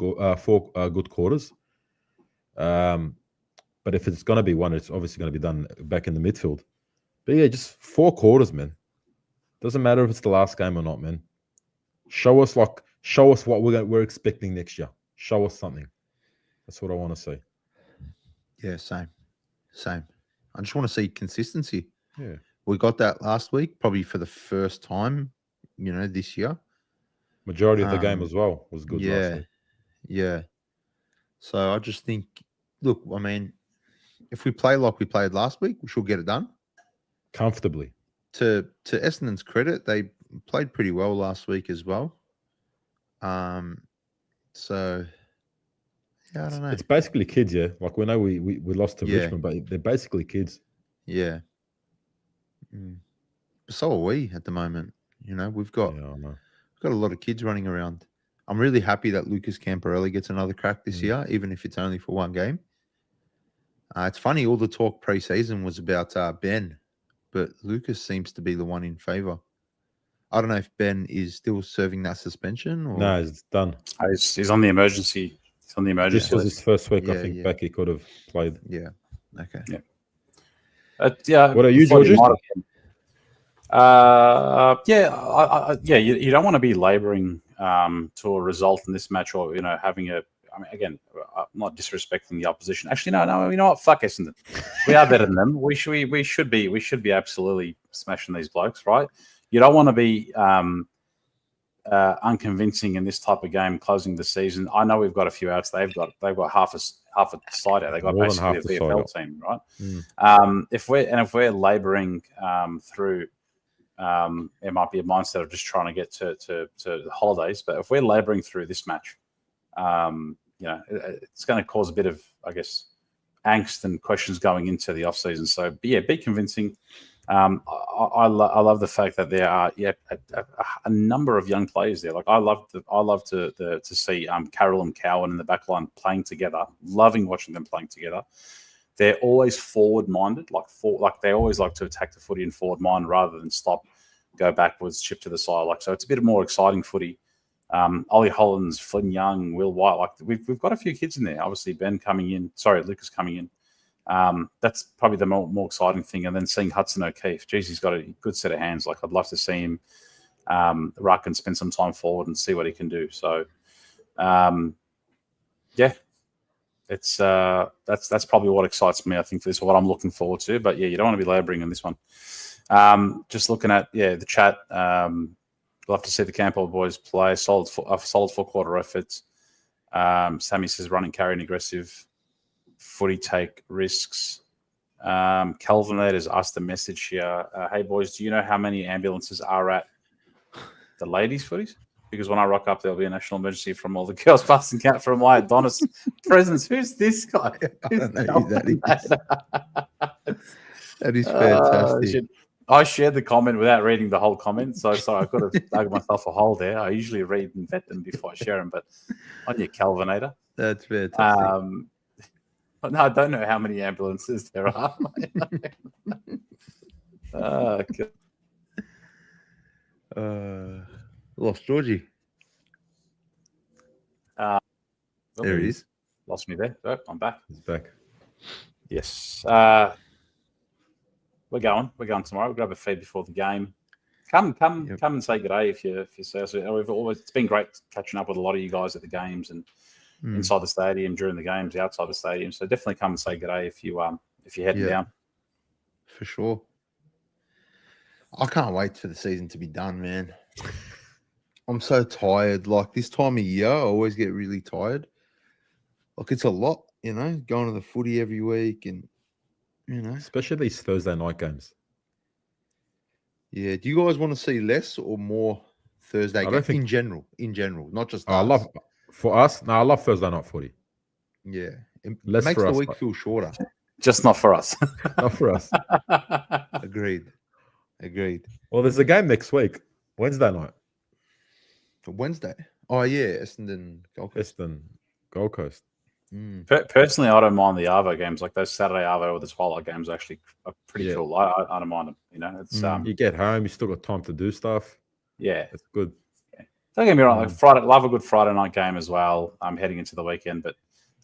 good quarters. But if it's going to be one, it's obviously going to be done back in the midfield. But yeah, just 4 quarters, man. Doesn't matter if it's the last game or not, man. Show us what we're expecting next year. Show us something. That's what I want to see. Yeah, same. I just want to see consistency. Yeah, we got that last week, probably for the first time, this year. Majority of the game as well was good last week. Yeah. So I just think, look, I mean, if we play like we played last week, we should get it done comfortably. To Essendon's credit, they played pretty well last week as well. So yeah, I don't know. It's basically kids, yeah. Like we know we lost to Richmond, but they're basically kids. Yeah. So are we at the moment. We've got a lot of kids running around. I'm really happy that Lucas Camporelli gets another crack this year, even if it's only for one game. It's funny, all the talk pre-season was about Ben, but Lucas seems to be the one in favour. I don't know if Ben is still serving that suspension or no, it's done. He's on the emergency. He's on the emergency. This was his first week. I think back he could have played. Yeah. Okay. Yeah. What are you, George? You don't want to be labouring to a result in this match, or having a. I mean, again, I'm not disrespecting the opposition. Actually, no. You know what? Fuck Essendon. We are better than them. We should be absolutely smashing these blokes, right? You don't want to be unconvincing in this type of game closing the season. I know we've got a few outs. They've got half a side out. They've got basically a VFL team, right? If we're labouring through. It might be a mindset of just trying to get to the holidays, but if we're labouring through this match, it's going to cause a bit of, I guess, angst and questions going into the off season. So, be convincing. I love the fact that there are a number of young players there. Like I love to see Carroll and Cowan in the back line playing together. Loving watching them playing together. They're always forward-minded, like they always like to attack the footy in forward mind rather than stop, go backwards, chip to the side. So it's a bit more exciting footy. Ollie Hollins, Flynn Young, Will White, we've got a few kids in there. Obviously Ben Lucas coming in. That's probably the more exciting thing. And then seeing Hudson O'Keefe, geez, he's got a good set of hands. Like I'd love to see him ruck and spend some time forward and see what he can do. So it's that's probably what excites me. I think this is what I'm looking forward to. But yeah, you don't want to be labouring in this one. Just looking at the chat. Love to see the Campbell boys play. Solid 4-quarter efforts. Sammy says running, carrying, aggressive, footy take risks. Calvinet has asked a message here. Hey boys, do you know how many ambulances are at the ladies' footies? because when I rock up, there'll be a national emergency from all the girls passing out from my Adonis presents. Who's this guy? I don't know who that is. is. That is fantastic. I shared the comment without reading the whole comment, so sorry, I could have dug myself a hole there. I usually read and vet them before I share them, but on your Calvinator. That's fantastic. But no, I don't know how many ambulances there are. Lost Georgie. There he is. Lost me there. Oh, I'm back. He's back. Yes. We're going tomorrow. We'll grab a feed before the game. Come and say good day if you see us. It's been great catching up with a lot of you guys at the games and inside the stadium during the games, outside the stadium. So definitely come and say good day if you're heading down. For sure. I can't wait for the season to be done, man. I'm so tired. Like this time of year, I always get really tired. Like it's a lot, going to the footy every week and Especially these Thursday night games. Yeah. Do you guys want to see less or more Thursday games in general, not just I love Thursday night footy. Yeah. It Less makes for the us, week but- feel shorter. Just not for us. Not for us. Agreed. Well, there's a game next week, Wednesday night. Wednesday. Oh yeah, Essendon Gold Coast. Gold Coast. Personally, I don't mind the Arvo games. Like those Saturday Arvo or the Twilight games actually are pretty cool. I don't mind them. It's You get home, you still got time to do stuff. Yeah, it's good. Yeah. Don't get me wrong. Like Friday, love a good Friday night game as well. I'm heading into the weekend, but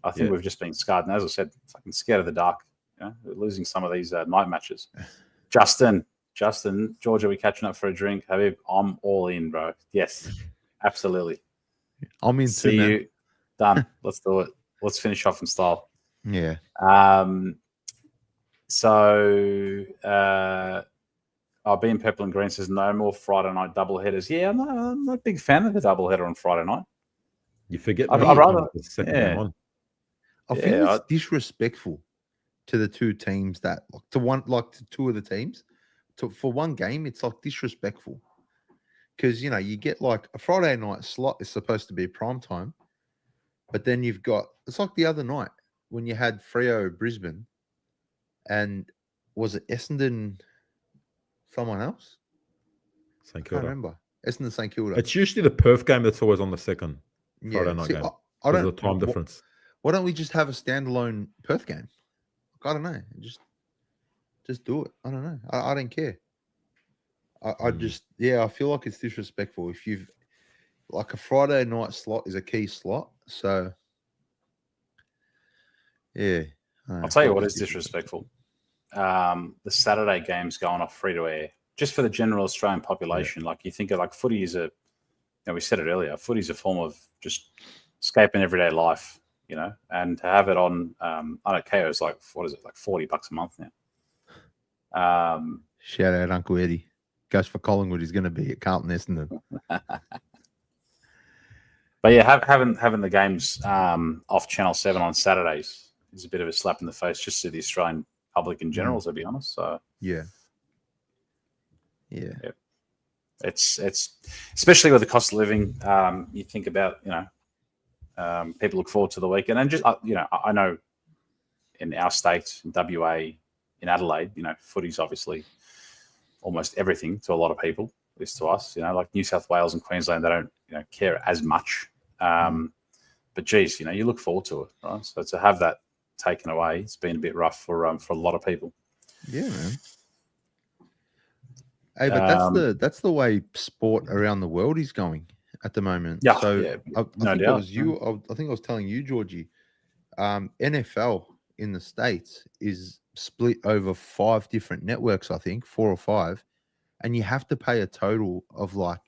I think we've just been scarred. And as I said, fucking scared of the dark. We're losing some of these night matches. Justin, George, are we catching up for a drink? Habib, I'm all in, bro. Yes, absolutely. I'm in. See you. Done. Let's do it. Let's finish off in style. Yeah. So being Purple and Green says no more Friday night double headers. Yeah, I'm not a big fan of the double header on Friday night. You forget. I'd rather the second game on. I feel it's disrespectful to the two teams to two of the teams. For one game, it's like disrespectful because you get like a Friday night slot is supposed to be prime time. But then you've got, it's like the other night when you had Freo Brisbane and was it Essendon someone else? St I Kilda. can't remember. Essendon St Kilda. It's usually the Perth game that's always on the second Friday night game. I don't know the time difference. Why don't we just have a standalone Perth game? I don't know. Just do it. I don't know. I don't care. I feel like it's disrespectful if you've like a Friday night slot is a key slot. So, yeah. I'll tell you what is disrespectful. The Saturday games going off free to air, just for the general Australian population. Like you think of like footy is we said it earlier, footy is a form of just escaping everyday life, and to have it on, I know KO is like, what is it, like $40 a month now. Shout out Uncle Eddie. Goes for Collingwood. He's going to be at Carlton, Essendon. But yeah, having the games off Channel 7 on Saturdays is a bit of a slap in the face just to the Australian public in general, to be honest. So yeah. It's especially with the cost of living. You think about people look forward to the weekend, and just I know in our state, in WA, in Adelaide, footy's obviously almost everything to a lot of people, at least to us. Like New South Wales and Queensland, they don't care as much. But geez, you look forward to it, right? So to have that taken away, it's been a bit rough for a lot of people. Yeah, man. Hey, but that's the way sport around the world is going at the moment. Yeah, so yeah, I no think doubt. it was you. I think I was telling you, Georgie. NFL in the States is split over 5 different networks. I think 4 or 5, and you have to pay a total of like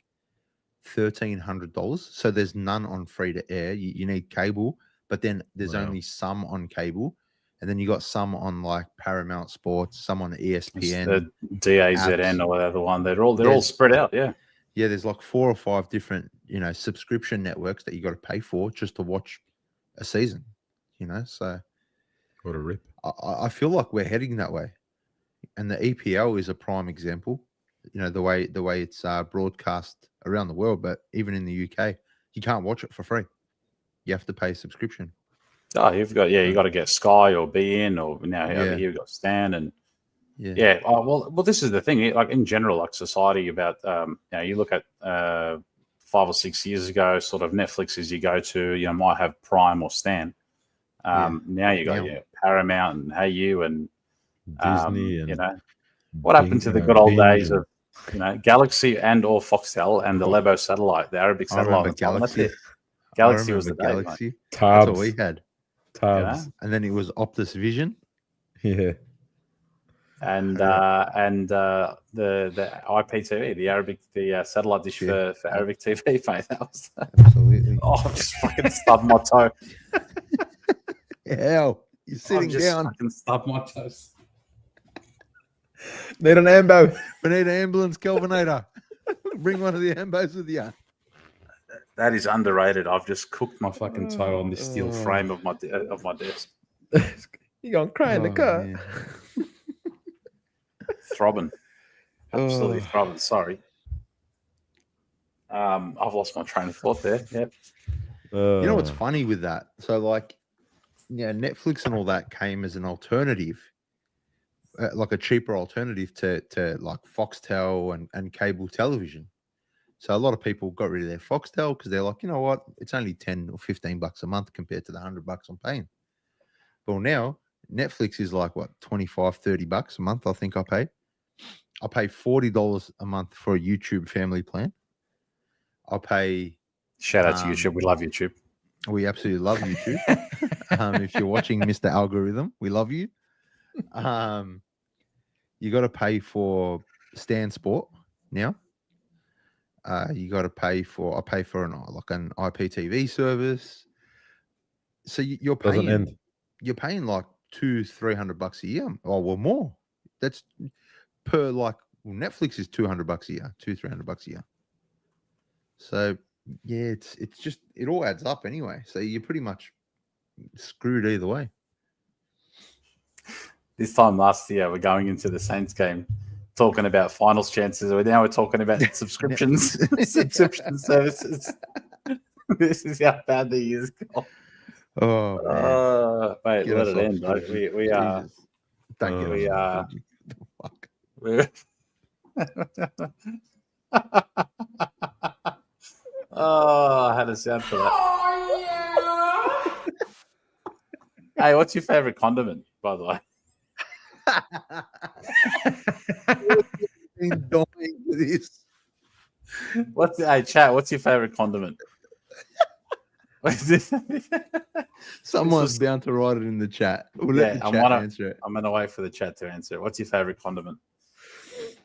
$1,300. So there's none on free to air. You need cable, but then there's only some on cable. And then you got some on like Paramount Sports, some on ESPN, the DAZN or whatever one. They're all spread out. Yeah. Yeah. There's like 4 or 5 different, subscription networks that you got to pay for just to watch a season, so What a rip. I feel like we're heading that way. And the EPL is a prime example. the way it's broadcast around the world, but even in the UK, you can't watch it for free. You have to pay a subscription. Oh, you got to get Sky or BN, or now over here we've got Stan, and Oh, well, this is the thing. Like in general, like society, about you look at 5 or 6 years ago, sort of Netflix is you go to, might have Prime or Stan. Now you got Paramount and Hey You and Disney, and what happened to the good old days of Galaxy and or Foxtel and the Lebo satellite, the Arabic satellite. I Galaxy. Galaxy was the Galaxy. Day, Tabs. That's all we had. Tabs. And then it was Optus Vision. Yeah. And the IPTV, the satellite dish for Arabic TV, mate. That was Absolutely. I just fucking stubbed my toe. Hell, you're sitting down. Fucking stubbed my toes. Need an ambo. We need an ambulance, Kelvinator. Bring one of the ambos with you. That is underrated. I've just cooked my fucking toe on this steel frame of my desk. You're going to cry in the car. Man. Throbbing. Absolutely throbbing. Sorry. I've lost my train of thought there. Yep. You know what's funny with that? So, Netflix and all that came as an alternative, like a cheaper alternative to like Foxtel and cable television. So a lot of people got rid of their Foxtel because they're like, you know what? It's only $10 or $15 a month compared to the $100 I'm paying. Well, now Netflix is like what, $25, $30 a month. I think I pay $40 a month for a YouTube family plan. I'll pay. Shout out to YouTube. We love YouTube. We absolutely love YouTube. If you're watching, Mr. Algorithm, we love you. You got to pay for Stan Sport now. You got to pay for. I pay for an IPTV service. So you're paying. You're paying like $200-300 a year, or more. That's per Netflix is $200 a year, $200-300 a year. So yeah, it's just it all adds up anyway. So you're pretty much screwed either way. This time last year, we're going into the Saints game talking about finals chances. Now we're talking about subscriptions, subscription services. This is how bad the year's gone. Oh, mate, let it end. Like, we are. Don't get we are. Fuck. I had a sound for that. Oh, yeah. Hey, what's your favorite condiment, by the way? Been dying for this. Hey, chat, what's your favorite condiment? Someone's bound to write it in the chat. We'll let the chat answer it. I'm going to wait for the chat to answer it. What's your favorite condiment?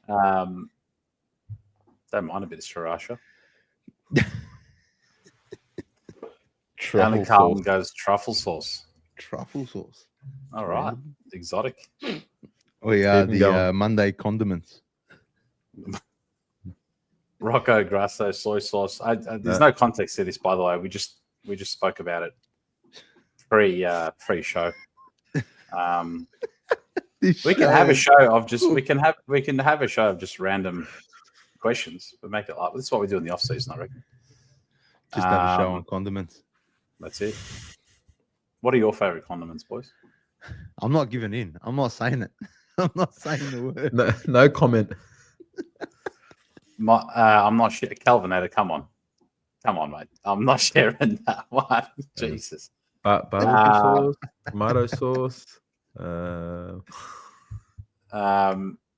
Don't mind a bit of sriracha. Only Carlton goes truffle sauce. Truffle sauce. All right. Exotic. We are the Monday condiments. Rocco Grasso soy sauce. There's no context to this, by the way. We just spoke about it pre-show. We can have a show of just random questions, but make it like this is what we do in the off season, I reckon. Just have a show on condiments. That's it. What are your favorite condiments, boys? I'm not giving in. I'm not saying it. I'm not saying the word. No comment. I'm not sure. Calvinator, come on, mate. I'm not sharing that one. Jesus. Barbecue sauce, tomato sauce.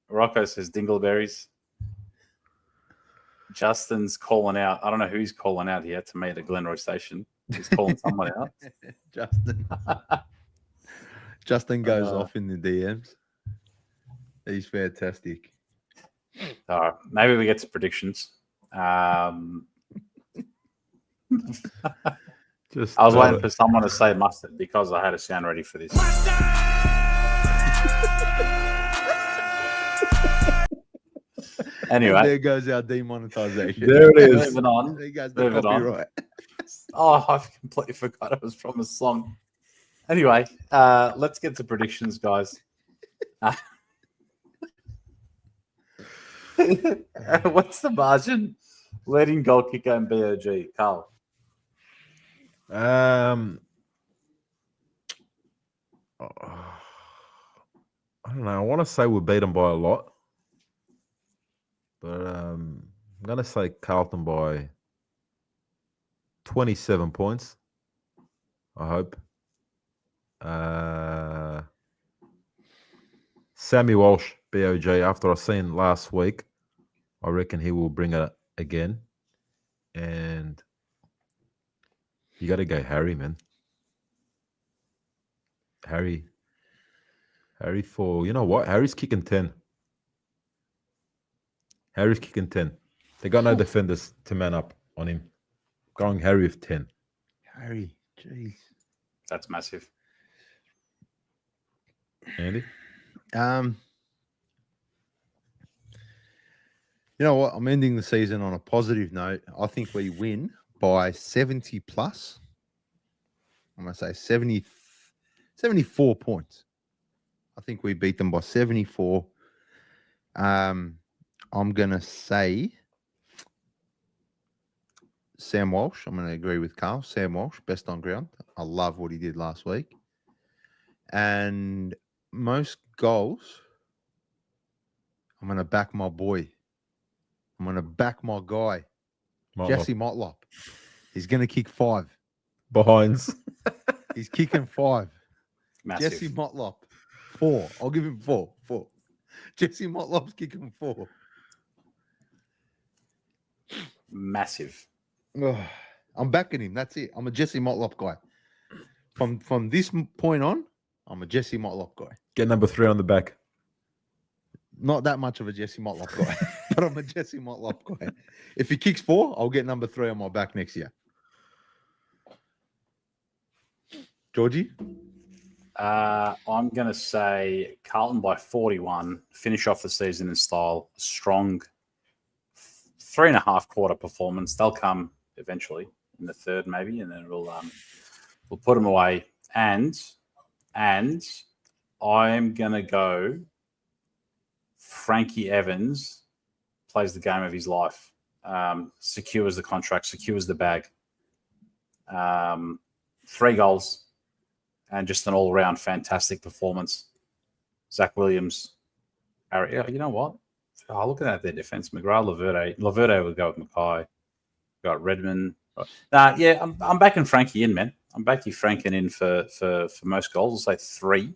Rocco says dingleberries. Justin's calling out. I don't know who he's calling out here to me at the Glenroy station. He's calling someone out. Justin goes off in the DMs. He's fantastic. All right, maybe we get to predictions. I was waiting for someone to say mustard because I had a sound ready for this. Anyway, and there goes our demonetization. There it is. Moving on. There goes the copyright. Oh, I completely forgot it was from a song. Anyway, let's get to predictions, guys. What's the margin? Leading goal kicker and BOG, Carl. I don't know. I want to say we beat them by a lot, but I'm going to say Carlton by 27 points. I hope. Sammy Walsh, BOG. After I seen last week, I reckon he will bring it again. And you got to go Harry, man. Harry for, you know what? Harry's kicking 10. Harry's kicking 10. They got no defenders to man up on him. Going Harry with 10. Harry, jeez. That's massive. Andy? You know what? I'm ending the season on a positive note. I think we win by 70 plus. I'm going to say 74 points. I think we beat them by 74. I'm going to say Sam Walsh. I'm going to agree with Carl. Sam Walsh, best on ground. I love what he did last week. And most goals, I'm going to back my boy. I'm going to back my guy, Jesse Motlop. He's going to kick 5. Behinds. He's kicking 5. Massive. Jesse Motlop, 4. I'll give him 4. Jesse Motlop's kicking 4. Massive. I'm backing him. That's it. I'm a Jesse Motlop guy. From this point on, I'm a Jesse Motlop guy. Get number 3 on the back. Not that much of a Jesse Motlop guy, but I'm a Jesse Motlop guy. If he kicks 4, I'll get number 3 on my back next year. Georgie? I'm going to say Carlton by 41, finish off the season in style, strong 3.5 quarter performance. They'll come eventually in the third maybe, and then we'll put them away. And I'm going to go Frankie Evans plays the game of his life, secures the contract, secures the bag. 3 goals and just an all-around fantastic performance. Zach Williams. You know what? Oh, look at that, their defense. McGrath, Laverde would go with Mackay. Got Redmond. Yeah, I'm backing Frankie in, man. I'm backing Frankie in for most goals. I'll say 3.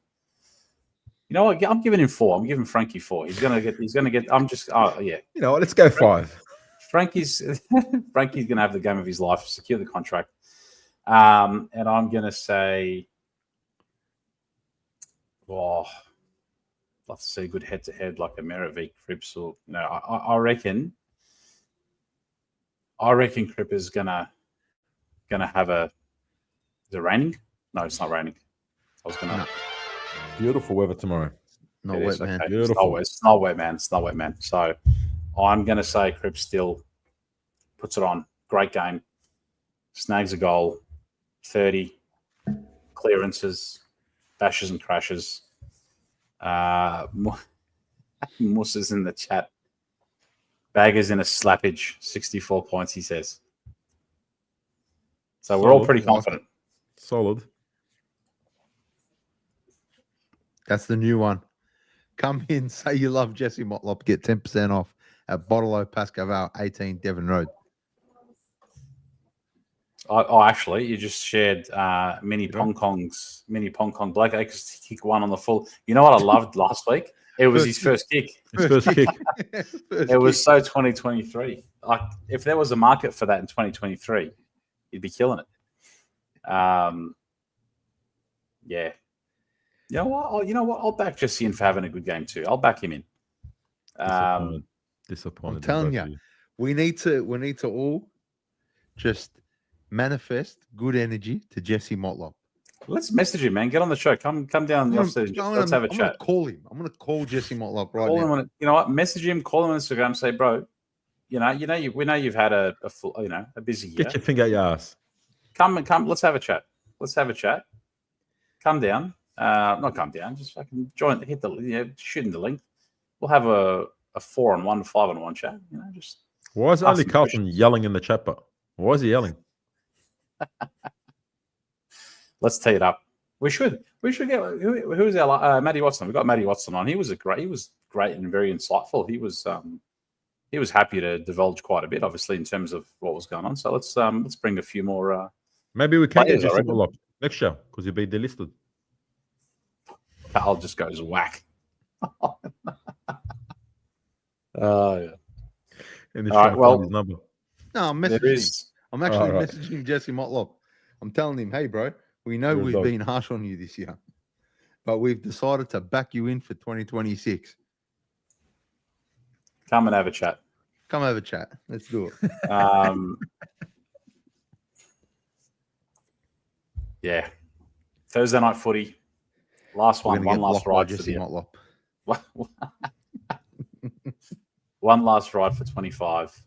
You know what? I'm giving him 4. I'm giving Frankie 4. He's gonna get. Yeah. You know what? Let's go 5. Frankie's gonna have the game of his life, secure the contract. And I'm gonna say, I'd love to see a good head-to-head like a Merritt v. Cripps, or I reckon Cripps is gonna have a. Is it raining? No, it's not raining. I was gonna. No. Beautiful weather tomorrow. Not wet, man. Okay. Beautiful. It's not wet, man. It's not wet, man. So I'm gonna say Cripps still puts it on. Great game. Snags a goal. 30 clearances, bashes and crashes. Mussa's in the chat. Baggers in a slappage. 64 points, he says. So we're all pretty confident. Solid. That's the new one. Come in, say you love Jesse Motlop, get 10% off at Bottle Pascaval, 18 Devon Road. Actually, you just shared mini Pong Kong Blake Acres kick 1 on the full. You know what I loved last week? It was his first kick. His first kick. It was so 2023. Like, if there was a market for that in 2023, he'd be killing it. Yeah. You know what? I'll back Jesse in for having a good game too. I'll back him in. Disappointed. I'm telling you, we need to all just manifest good energy to Jesse Motlop. Let's message him, man. Get on the show. Come down the offstage. Let's have a chat. I'm gonna call him. I'm gonna call Jesse Motlop right now. You know what? Message him. Call him on Instagram. Say, bro, we know you've had a full, a busy year. Get your finger out your ass. Come. Let's have a chat. Come down. Not come down. Just fucking join. Shooting the link. We'll have a a 4-on-1, 5-on-1 chat. Just Why is ask only some Carlton questions. yelling in the chat bar? Why is he yelling? Let's tee it up. We should get who is our Matty Watson. We got Matty Watson on. He was great and very insightful. He was happy to divulge quite a bit, obviously, in terms of what was going on. So let's bring a few more. Maybe we can get players, I Jesse reckon. Motlop next show because he'll be delisted. Carl just goes whack. Yeah. And he's All trying right, to well, find his number. No, I'm There messaging him. is. I'm actually All right. messaging Jesse Motlop. I'm telling him, hey, bro, we know You're a we've dog. been harsh on you this year, but we've decided to back you in for 2026. Come and have a chat. Come have a chat. Let's do it. Yeah. Thursday night footy. Last We're one. gonna One get last blocked by ride for Jesse the Motlop. one last ride for 25.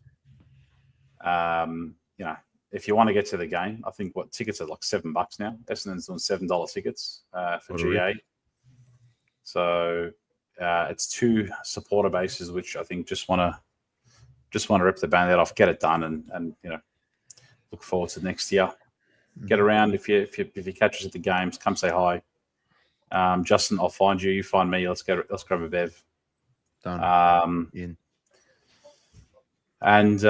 If you want to get to the game, I think tickets are like $7 now. Essendon's doing $7 tickets for What a GA. So it's 2 supporter bases, which I think just want to rip the band-aid off, get it done, and look forward to next year. Get around if you catch us at the games, come say hi. Justin, I'll find you. You find me. Let's grab a bev. Done. In. And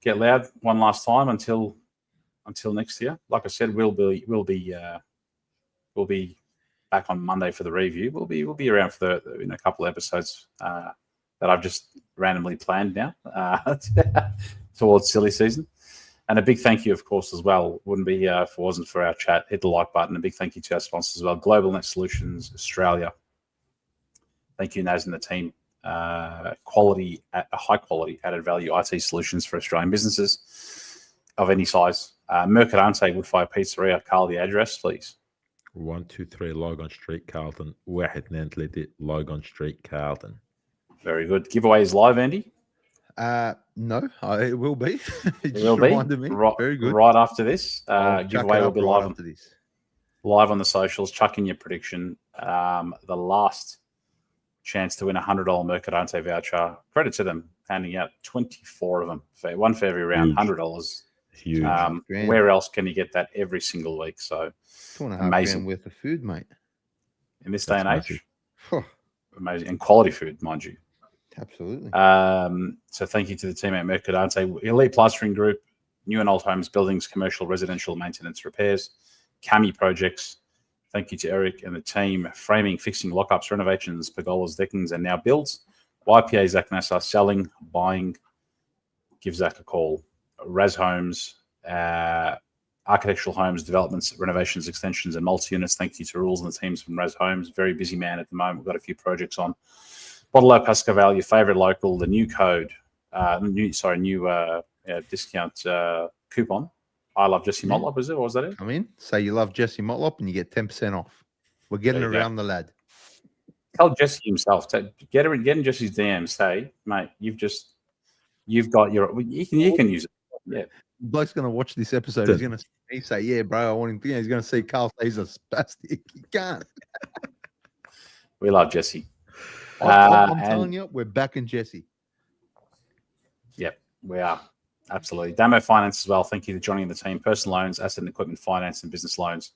get loud one last time until next year. Like I said, we'll be back on Monday for the review. We'll be around for the a couple of episodes that I've just randomly planned now towards silly season. And a big thank you, of course, as well. Wouldn't be if it wasn't for our chat. Hit the like button. A big thank you to our sponsors as well. Globalnet Solutions Australia. Thank you, Naz and the team. High quality added value IT solutions for Australian businesses of any size. Mercadante, Woodfire, Pizzeria. Carl, the address, please. 123 Logan Street, Carlton. 123 Logan Street, Carlton. Very good. Giveaway is live, Andy. No, it will be. It will be. Me. Right, Very good. Right after this, I'll giveaway will be right live after this. Live on the socials. Chuck in your prediction. The last chance to win a $100 Mercadante voucher. Credit to them, handing out 24 of them. One for every round, Huge. $100. Huge. Where else can you get that every single week? So $2.5 amazing. grand worth of food, mate. In this day and age, Huh. amazing. And quality food, mind you. Absolutely. So thank you to the team at Mercadante, Elite Plastering Group, new and old homes, buildings, commercial, residential, maintenance, repairs, Cami projects. Thank you to Eric and the team, framing, fixing, lockups, renovations, pergolas, deckings, and now builds. YPA Zak Nasser, selling, buying. Give Zach a call. RAZ Homes, architectural homes, developments, renovations, extensions, and multi-units. Thank you to Rules and the teams from RAZ Homes. Very busy man at the moment. We've got a few projects on. Bottle Pascaval, your favorite local, the new code, new discount coupon. I love Jesse Motlop, is it? Or was that it? Come in, say you love Jesse Motlop, and you get 10% off. We're getting There you around the lad. Tell Jesse himself. Get in Jesse's DM. Say, mate, you've got your. You can use it. Yeah. Bloke's gonna watch this episode. He's gonna say, "Yeah, bro, I want him." He's gonna see Carl say he's a spastic. He can't. We love Jesse. I'm telling you, we're backing Jesse. Yep, we are. Absolutely. Damo Finance as well. Thank you for joining the team. Personal loans, asset and equipment finance, and business loans.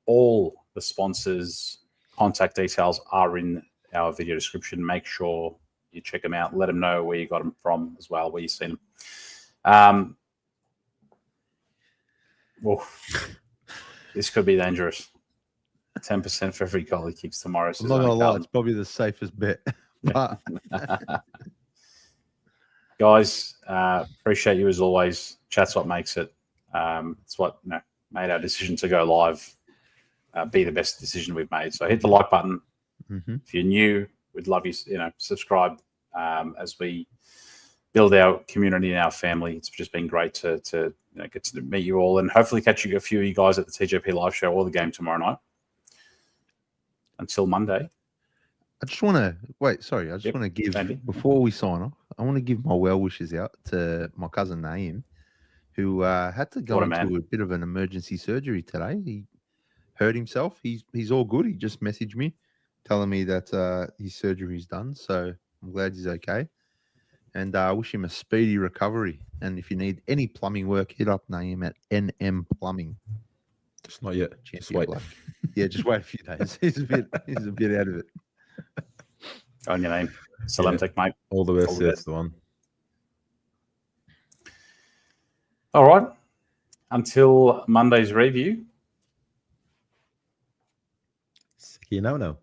All the sponsors' contact details are in our video description. Make sure you check them out. Let them know where you got them from as well, where you've seen them. This could be dangerous. 10% for every goal he kicks tomorrow. I'm not gonna lie, it's probably the safest bet. But guys, appreciate you as always. Chat's what makes it. It's what made our decision to go live be the best decision we've made. So hit the like button. If you're new, we'd love you. Subscribe as we build our community and our family. It's just been great to get to meet you all and hopefully catch you a few of you guys at the TJP live show or the game tomorrow night. Until Monday. I just want to wait. Sorry, I just want to give Andy. Before we sign off. I want to give my well wishes out to my cousin Naeem, who had to go into a bit of an emergency surgery today. He hurt himself. He's all good. He just messaged me. telling me that his surgery is done. So I'm glad he's okay. And I wish him a speedy recovery. And if you need any plumbing work, hit up Naeem at NM Plumbing. Just not yet. Just Champion wait. bloke. Yeah, just wait a few days. He's a bit out of it. On your name. Salemtic, mate. All the best. All the That's best. the one. All right. Until Monday's review. No.